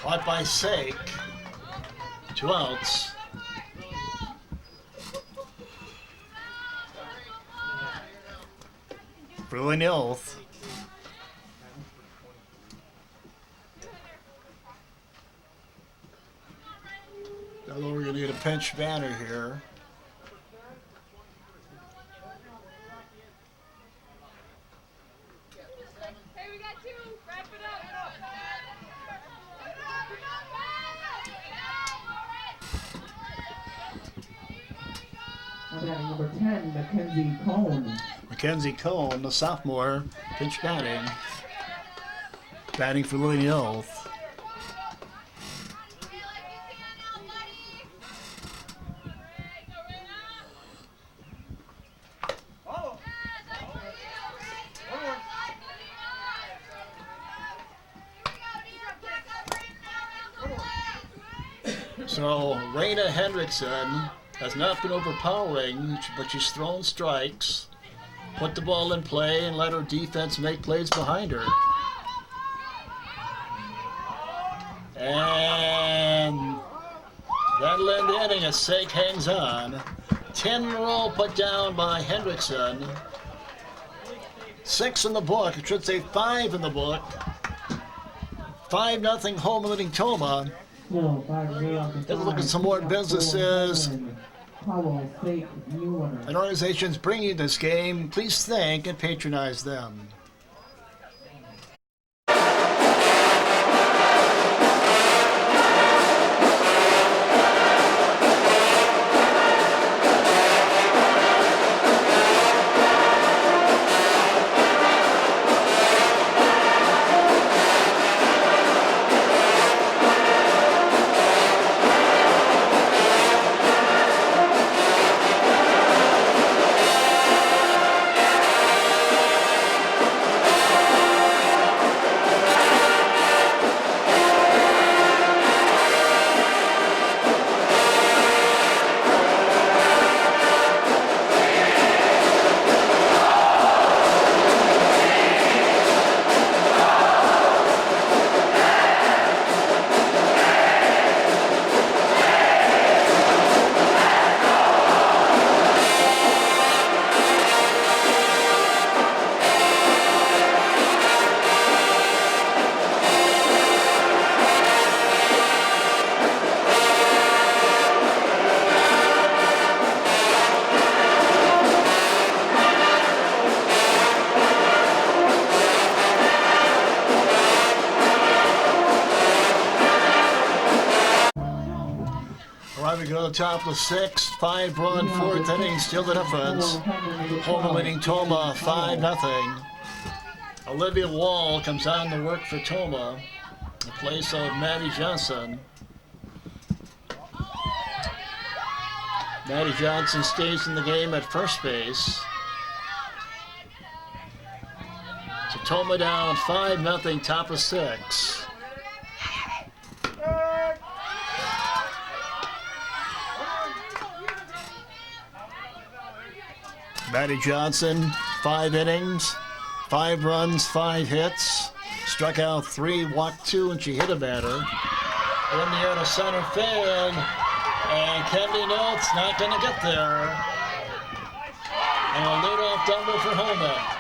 Caught by Sake. 2 outs. Brewing Oath. Now we're going to get a pinch batter here. Hey, we got 2. Wrap it up. Batting number 10, Mackenzie Cone. Mackenzie Cone, the sophomore, pinch batting. Batting for Lily Oath. So, Raina Hendrickson has not been overpowering, but she's thrown strikes, put the ball in play, and let her defense make plays behind her. And that'll end the inning as Sake hangs on. 10 in a row put down by Hendrickson. 6 in the book, I should say 5 in the book. 5-0 Holman leading Tomah. Let's look at some more businesses and organizations bringing this game. Please thank and patronize them. we go to the top of the sixth. 5-run fourth inning, still the difference. Home leading Tomah 5-0. Olivia Wall comes on to work for Tomah in place of Maddie Johnson. Maddie Johnson stays in the game at first base. So Tomah down 5-0, top of 6. Maddie Johnson, 5 innings, 5 runs, 5 hits, struck out 3, walked 2, and she hit a batter. In the air to center field, and Kennedy Notes not going to get there. And a leadoff double for Holman.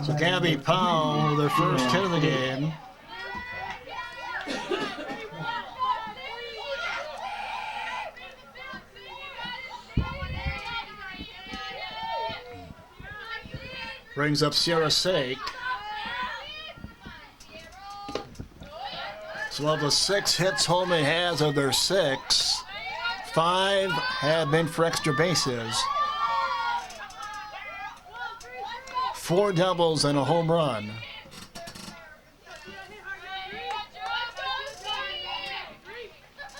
So Gabby Powell, their first hit of the game. Brings up Sierra Sake. So of the 6 hits Holman has, of their 6, 5 have been for extra bases. 4 doubles and a home run.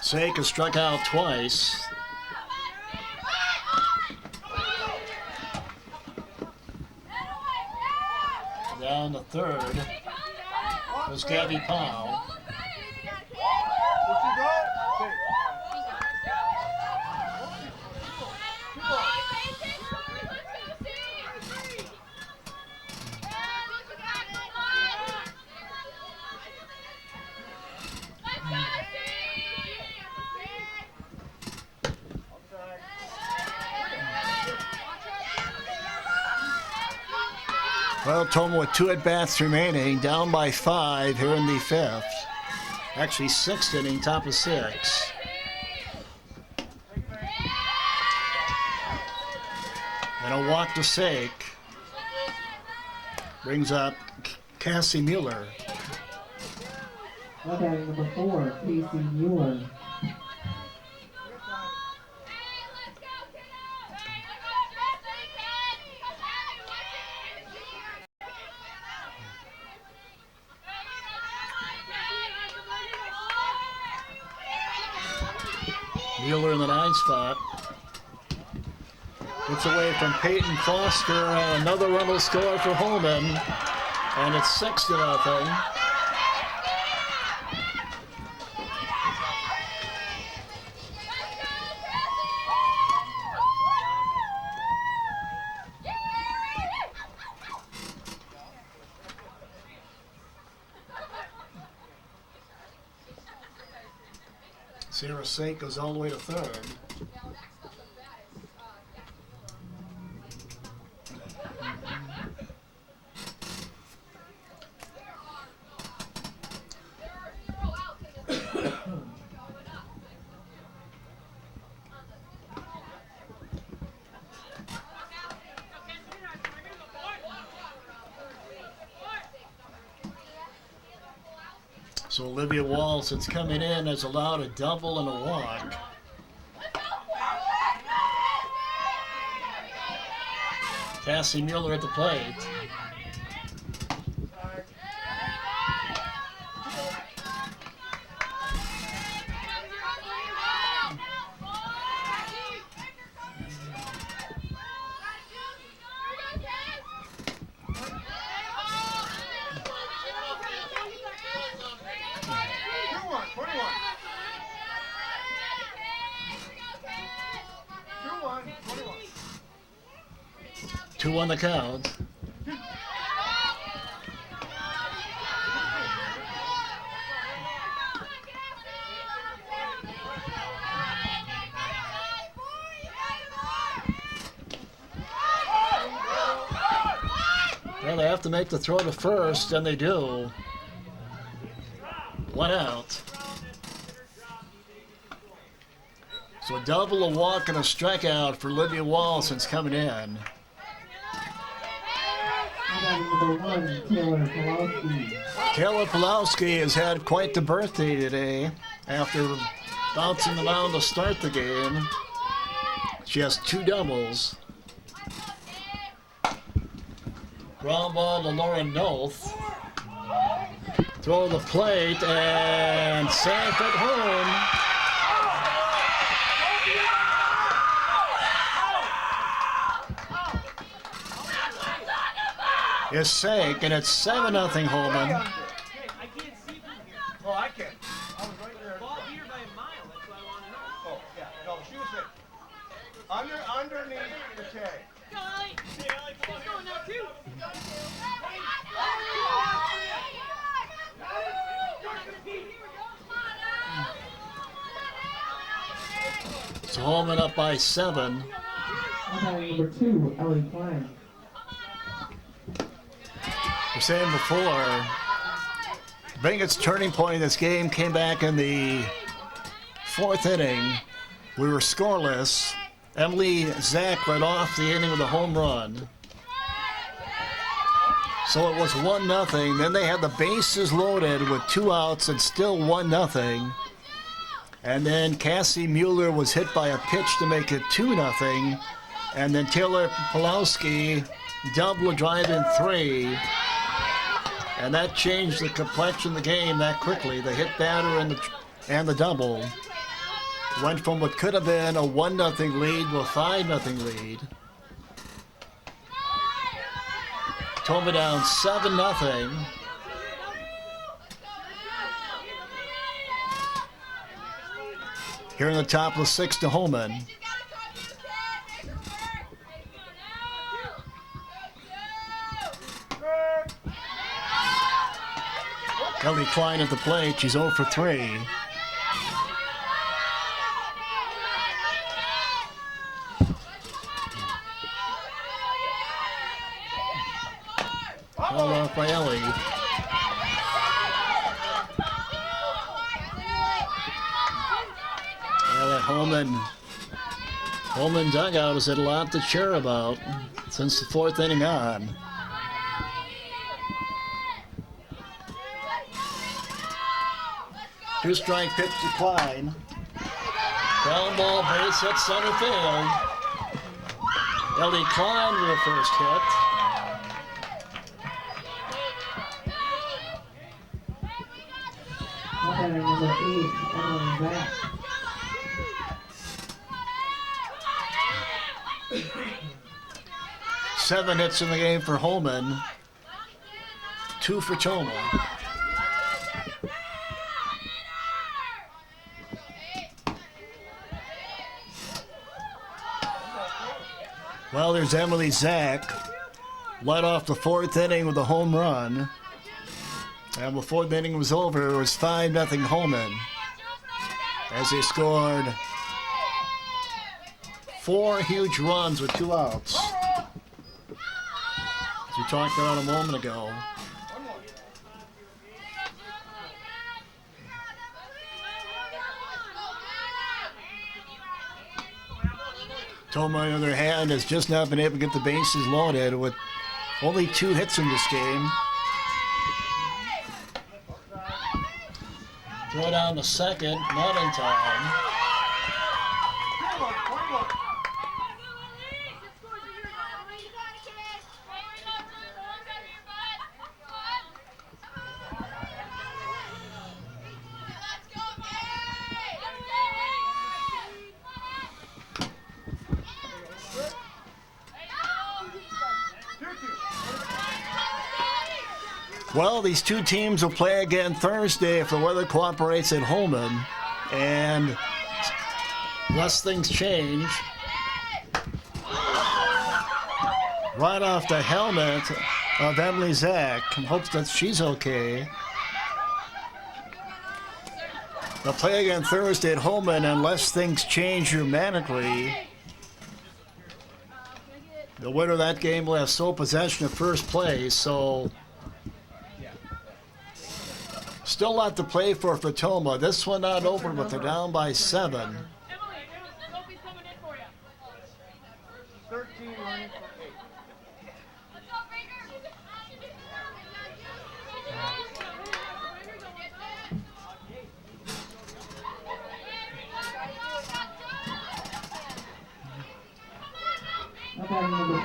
Sake has struck out twice. Down the third was Gabby Powell. Well, Tomah with 2 at-bats remaining, down by 5 here in the 5th. Actually, 6th inning, top of 6. And a walk to Sake. Brings up Cassie Mueller. Batting number 4, Casey Mueller. Mueller in the 9 spot. Gets away from Peyton Foster, and another run will score for Holman. And it's 6-0. Sierra Sake goes all the way to third. So Olivia Wall, since coming in, has allowed a double and a walk. Cassie Mueller at the plate. Two on the count. Well, they have to make the throw to first, and they do. 1 out. So a double, a walk, and a strikeout for Olivia Wall since coming in. number 1, Taylor Pulowski. Taylor Pulowski has had quite the birthday today after bouncing the mound to start the game. She has 2 doubles. Ground ball to Lauren Noth. Throw the plate and safe at home. Is sank, and it's 7-0 Holman. I can't see from here. Oh, I can. I was right there. Ball here by a mile. That's what I want to know. Oh, yeah. No, she was there. Underneath the tag. He's going now too. So Holman up by 7. Umpiring number 2, Ellie Klein. We're saying before, Bingett's turning point in this game came back in the 4th inning. We were scoreless. Emily Zach led off the inning with a home run. So it was 1-0. Then they had the bases loaded with 2 outs and still 1-0. And then Cassie Mueller was hit by a pitch to make it 2-0. And then Taylor Pulowski double a drive in 3. And that changed the complexion of the game that quickly. The hit batter and the double went from what could have been a 1-0 lead to a 5-0 lead. Tomah down 7-0. Here in the top of the 6th to Holman. Ellie Klein at the plate. She's 0 for 3. All off by Ellie. Yeah, that Holman dugout has had a lot to cheer about since the 4th inning on. Two-strike pitch to Klein. Ground ball, base hit center field. Ellie Klein with her first hit. Umpiring number 8, Emily Zach. Seven hits in the game for Holman. 2 for Tomah. Well, there's Emily Zach. Led off the 4th inning with a home run. And before the inning was over, it was 5-0 Holman. As they scored 4 huge runs with 2 outs. As we talked about a moment ago. Tomah, on the other hand, has just not been able to get the bases loaded with only 2 hits in this game. Throw down the second, not in time. Well, these 2 teams will play again Thursday if the weather cooperates at Holman. And unless things change, right off the helmet of Emily Zach, and hopes that she's okay. They'll play again Thursday at Holman unless things change dramatically. The winner of that game will have sole possession of first place, so still a lot to play for Tomah. This one not over, but they're down by 7. Emily, Sophie's coming in for you. 13 running for 8. Let's go, Breaker.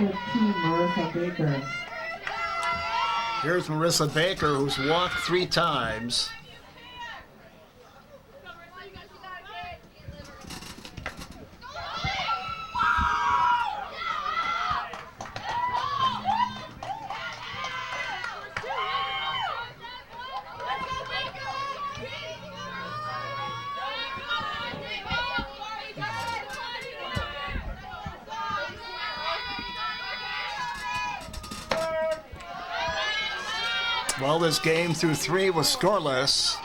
15, Marissa Baker. Here's Marissa Baker, who's walked 3 times. Well, this game through 3 was scoreless.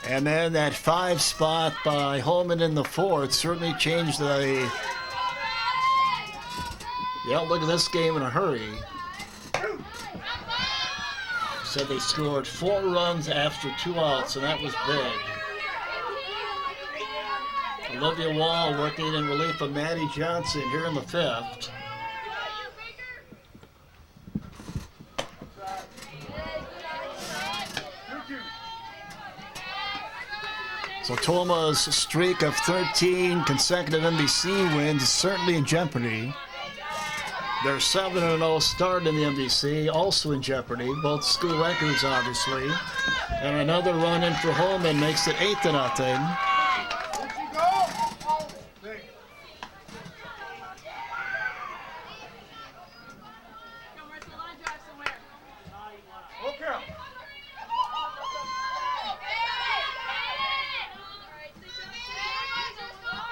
And then that 5 spot by Holman in the 4th certainly changed the... Yeah, look at this game in a hurry. Said they scored 4 runs after 2 outs, and that was big. Olivia Wall working in relief of Maddie Johnson here in the 5th. So Tomah's streak of 13 consecutive NBC wins is certainly in jeopardy. Their 7-0 start in the NBC also in jeopardy, both school records obviously. And another run in for Holman makes it 8-0.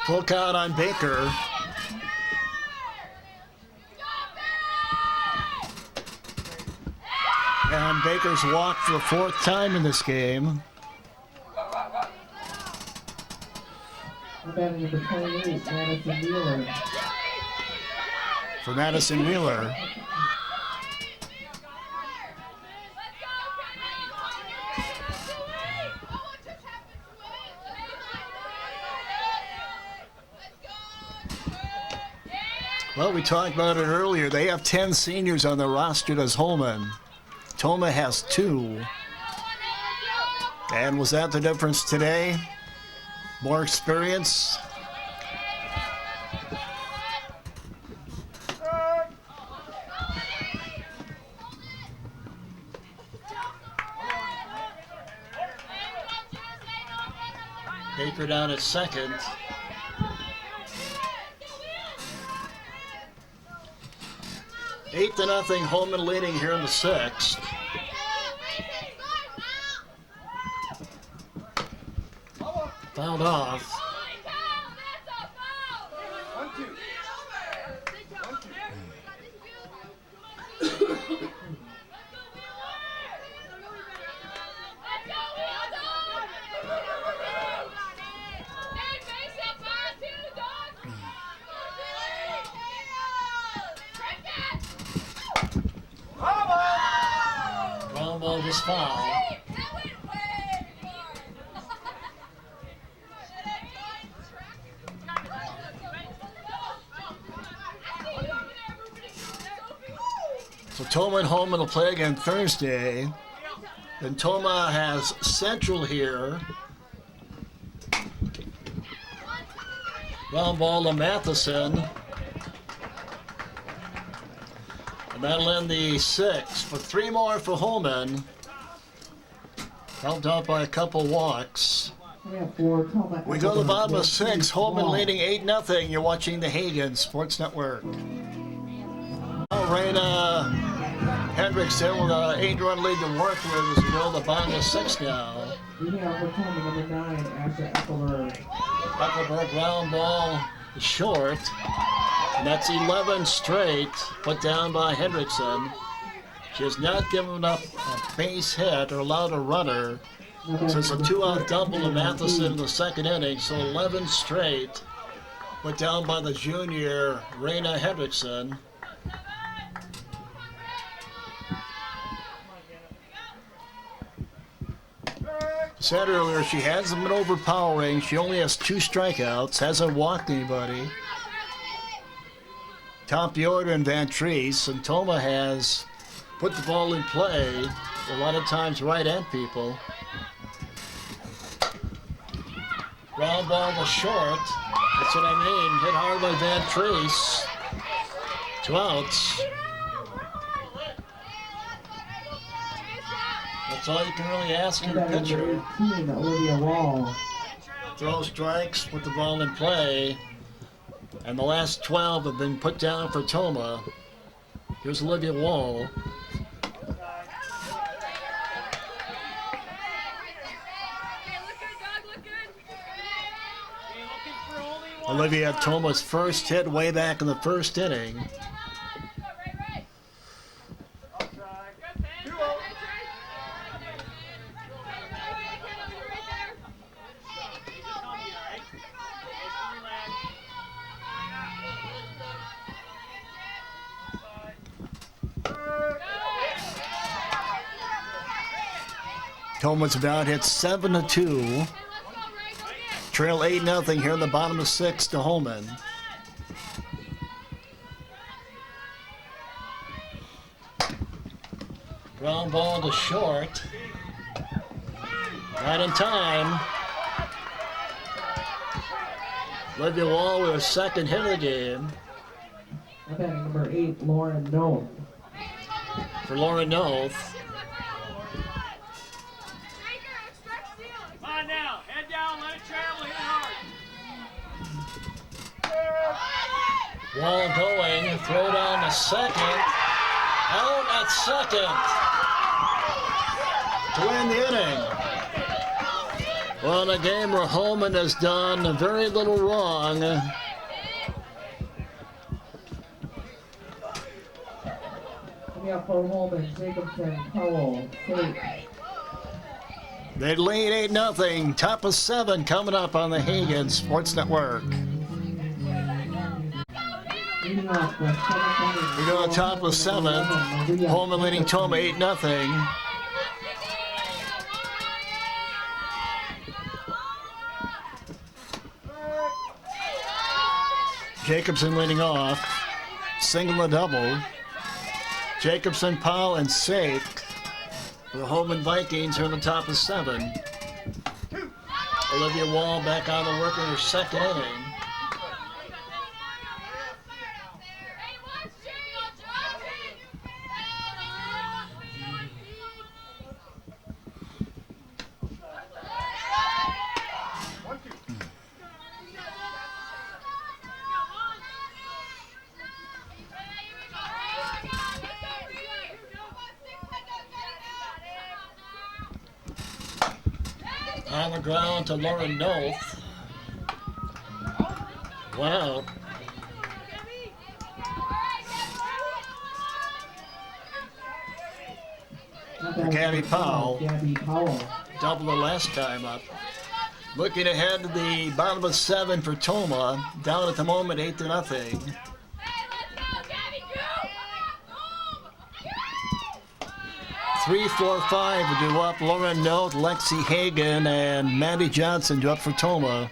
Full count on Baker. And Baker's walked for the 4th time in this game. Batting number 28, Madison Wheeler. For Madison Wheeler. Well, we talked about it earlier. They have 10 seniors on their roster as Holman. Tomah has 2. And was that the difference today? More experience? Baker down at second. Eight to nothing, Holman leading here in the 6th. Fouled off. 1-2. Ground ball was fouled. So Tomah and Holman will play again Thursday. Then Tomah has Central here. Ground ball to Matheson. And that'll end the 6th. For 3 more for Holman. Helped out by a couple walks. We go to the bottom of 6. Holman leading 8-0. You're watching the Hagen Sports Network. Raina Hendrickson with an 8-run lead to work with as we go to the bottom of 6 now. We have Oklahoma number 9, Asher Eckelberg. Eckelberg ground ball short. And that's 11 straight put down by Hendrickson. She has not given up a base hit or allowed a runner since a 2-out double to Matheson in the 2nd inning. So 11 straight put down by the junior Raina Hendrickson. Said earlier, she hasn't been overpowering. She only has 2 strikeouts, hasn't walked anybody. Top the order in Van Treese, and Tomah has put the ball in play, a lot of times right at people. Ground ball was short. That's what I mean. Hit hard by Van Treese. 2 outs. That's all you can really ask your Batting pitcher. number 18, Olivia Wall. Throw strikes, put the ball in play. And the last 12 have been put down for Tomah. Here's Olivia Wall. Olivia had Tomah's first hit way back in the first inning. Tomah's about hit 7-2. Trail 8-0 here in the bottom of 6 to Holman. Ground ball to short. Not in time. Olivia Wall with her second hit of the game. Batting number 8, Lauren Noth. For Lauren Noth. Come on now, head down, let it travel, hit it hard. Wall going, throw down to second. Out at second to win the inning. Well, in a game where Holman has done very little wrong, Coming up for Holman, Jacobson, Powell, State. they lead 8-0. Top of 7 coming up on the Hagen Sports Network. Leading off the 7th inning. We go to top of 7th. Holman leading Tomah 8-0. Jacobson leading off. Single and double. Jacobson, Powell, and Sake. For the Holman Vikings are in the top of 7. Olivia Wall back on the work in her second inning. On the ground to Lauren Noth. Wow. Gabby Powell. Gabby Powell. Double the last time up. Looking ahead to the bottom of 7 for Tomah. Down at the moment 8-0. 3, 4, 5 will do up. Lauren Noth, Lexi Hagen, and Maddie Johnson do up for Tomah.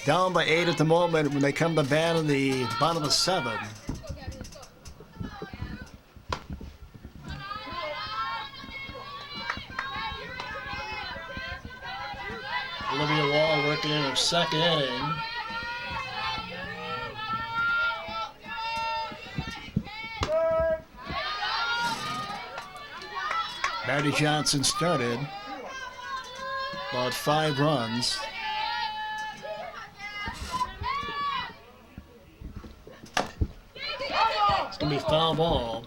Down by 8 at the moment when they come to bat in the bottom of 7. Olivia Wall working in her second inning. Maddie Johnson started. About 5 runs. It's going to be foul ball.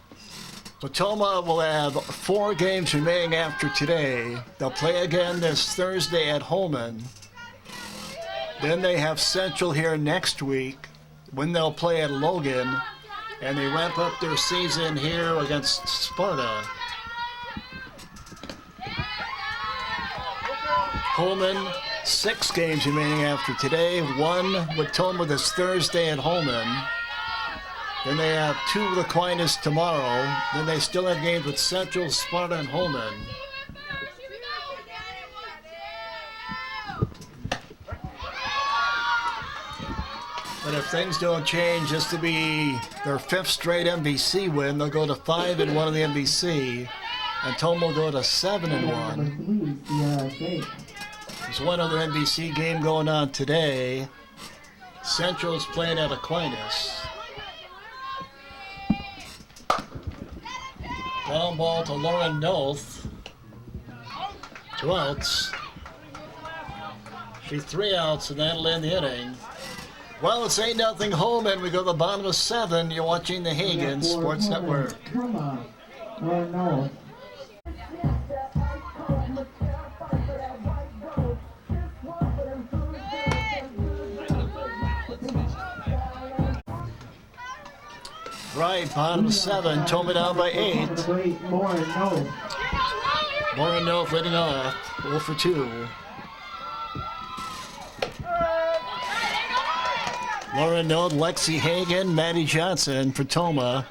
So Tomah will have 4 games remaining after today. They'll play again this Thursday at Holman. Then they have Central here next week when they'll play at Logan. And they wrap up their season here against Sparta. Holman, 6 games remaining after today. 1 with Tomah this Thursday at Holman. Then they have 2 with Aquinas tomorrow. Then they still have games with Central, Sparta, and Holman. But if things don't change, this to be their 5th straight MVC win. They'll go to 5-1 in the MVC, and Tomah will go to 7-1. There's one other NBC game going on today. Central's playing at Aquinas. Ground ball to Lauren Noth. 2 outs. She's 3 outs, and that'll end the inning. Well, it's 8-0 Holman. We go to the bottom of 7. You're watching the Hagen Sports Network. Tomah. Lauren Noth. Right, bottom of 7. Tomah down by 8. Lauren Noth. Lauren Noth leading off. 0 for 2. Lauren Noth, Lexi Hagen, Maddie Johnson for Tomah.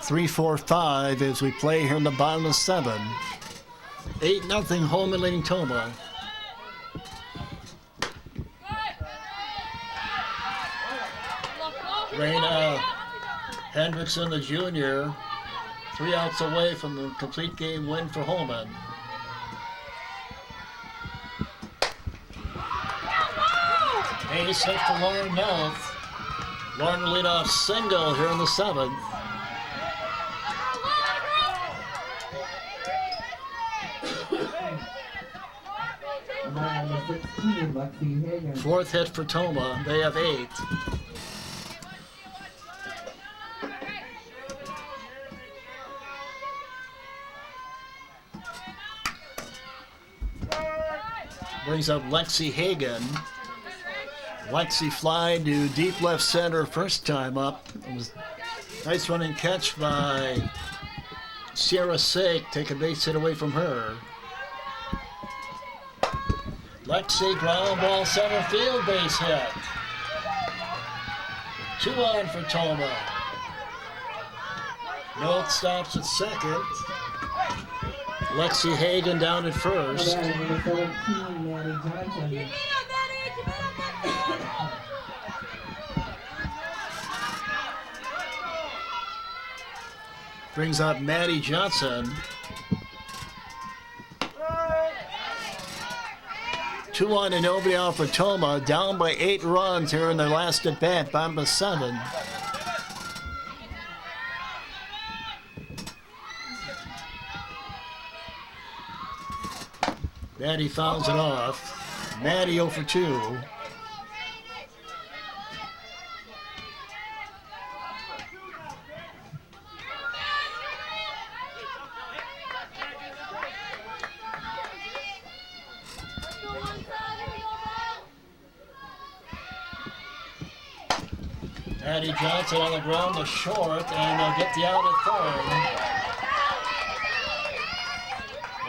3-4-5 as we play here in the bottom of 7. 8-0 Holman leading Tomah. Raina Hendrickson, the junior, 3 outs away from the complete game win for Holman. Base hit for Lauren Noth. Lauren will lead off single here in the 7th. Number 16, Lexi Hagen. 4th hit for Tomah. They have 8. Brings up Lexi Hagen. Lexi flying to deep left center first time up. It was a nice running catch by Sierra Sake. Take a base hit away from her. Lexi ground ball center field base hit. 2 on for Tomah. Noth stops at second. Lexi Hagen down at first. Number 17, Maddie Johnson. Brings up Maddie Johnson. 2 on and nobody out for Tomah. Down by 8 runs here in their last at bat. Bottom of 7. Maddie fouls it off. Maddie 0 for 2. Maddie Johnson on the ground to short, and they'll get the out at third.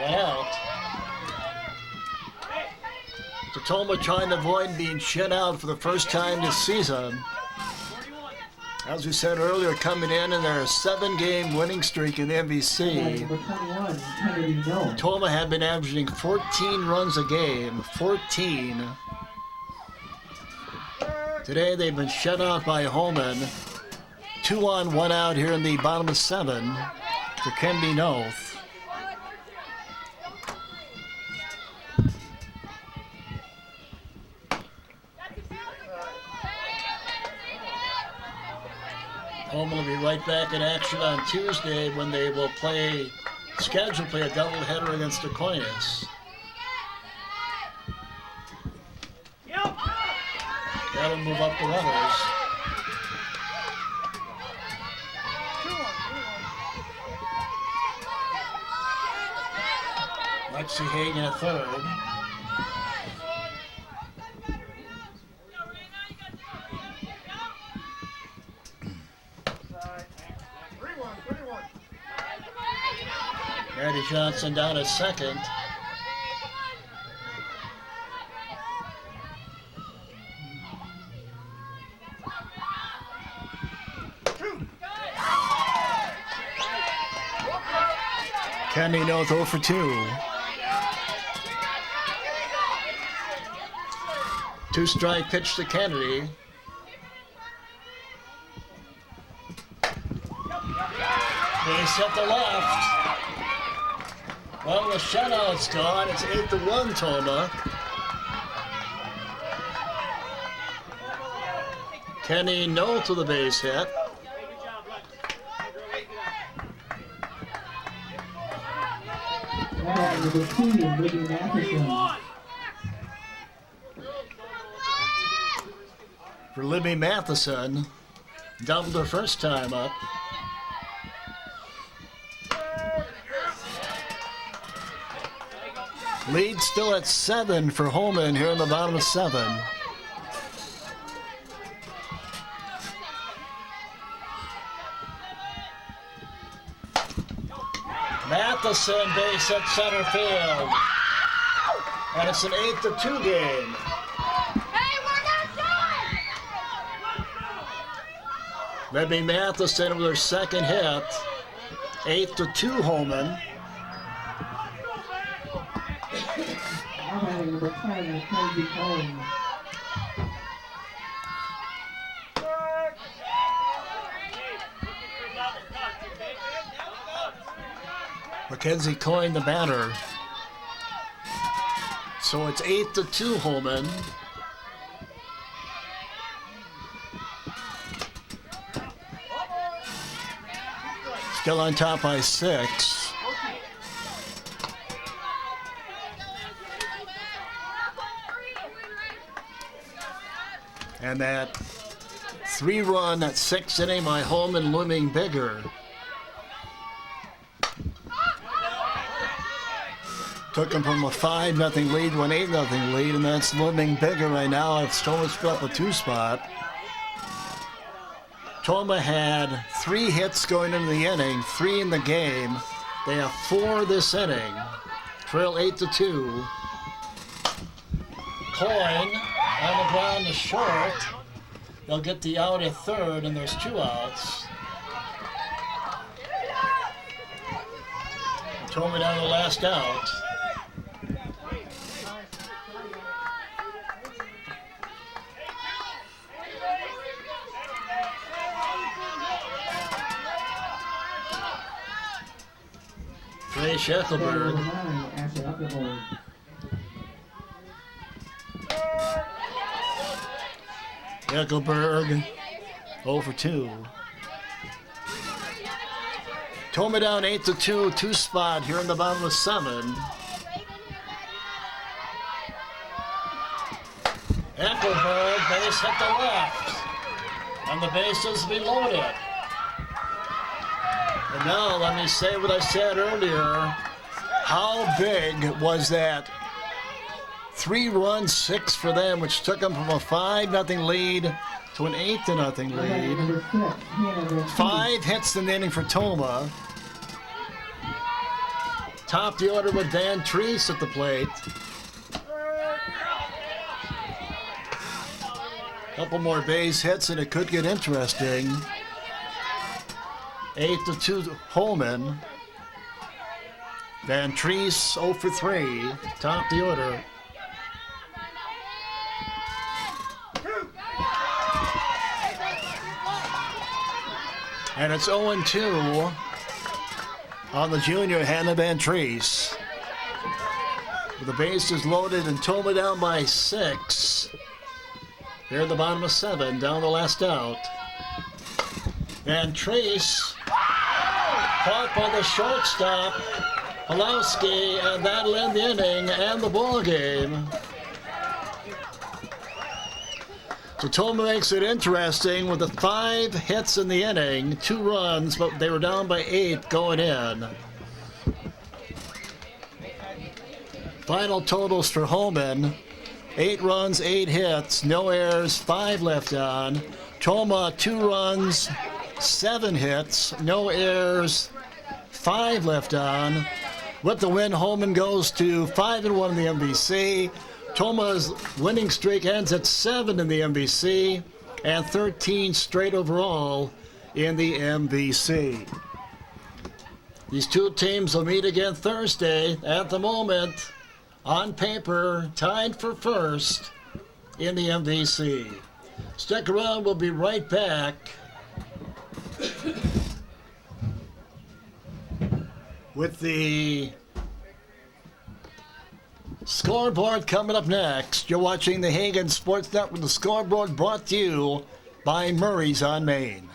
One out. Tomah trying to avoid being shut out for the first time this season. As we said earlier, coming in their 7-game winning streak in the MVC. Number 21, Kennedy Noth. Tomah had been averaging 14 runs a game. 14. Today they've been shut out by Holman. 2 on, 1 out here in the bottom of 7 for Kennedy Noth. Holman will be right back in action on Tuesday when they will schedule to play a doubleheader against Aquinas. That'll move up the runners. Lexi Hagen at third. Maddie Johnson down at second. Kennedy Noth 0 for 2. 2-strike pitch to Kennedy. Base at the left. Well, the shutout's gone. It's 8-1 Tomah. Kenny Noth to the base hit. number 2, Libby Matheson. For Libby Matheson, doubled her first time up. Lead still at 7 for Holman here in the bottom of 7. Matheson base at center field. And it's an 8-2 game. Libby Matheson with her second hit. 8-2 Holman. Number 10, Mackenzie Coyne. Mackenzie Coyne, the batter. So it's 8-2 Holman. Still on top by 6. And that 3-run at 6th inning by Holman looming bigger. Took him from a 5-0 lead to an 8-0 lead, and that's looming bigger right now. It's Tomah split up a 2 spot. Tomah had 3 hits going into the inning, 3 in the game. They have 4 this inning. Trail 8-2. Coyne on the ground to short. They'll get the out at third, and there's 2 outs. Tomah down the last out. Ray Scheckelberg. Scheckelberg 0 for 2. Tomah down 8-2, 2 spot here in the bottom of 7. Eckelberg, base hit the left. And the bases be loaded. And now let me say what I said earlier. How big was that 3-run 6 for them, which took them from a 5-0 lead to an 8-0 lead. 5 hits in the inning for Tomah. Top the order with Van Treese at the plate. Couple more base hits and it could get interesting. 8-2 Holman. Van Treese 0 for 3. Top the order. And it's 0-2 on the junior Hannah Van Treese. With the bases loaded and Tomah down by 6. Here at the bottom of 7, down the last out. Van Treese caught by the shortstop, Pulowski, and that'll end the inning and the ball game. So Tomah makes it interesting with the 5 hits in the inning, 2 runs, but they were down by 8 going in. Final totals for Holman: 8 runs, 8 hits, no errors, 5 left on. Tomah 2 runs, 7 hits, no errors, 5 left on. With the win, Holman goes to 5-1 in the MVC. Tomah's winning streak ends at 7 in the MVC and 13 straight overall in the MVC. These 2 teams will meet again Thursday. At the moment, on paper, tied for first in the MVC. Stick around, we'll be right back with the scoreboard coming up next. You're watching the Hagen Sports Network. The scoreboard brought to you by Murray's on Main.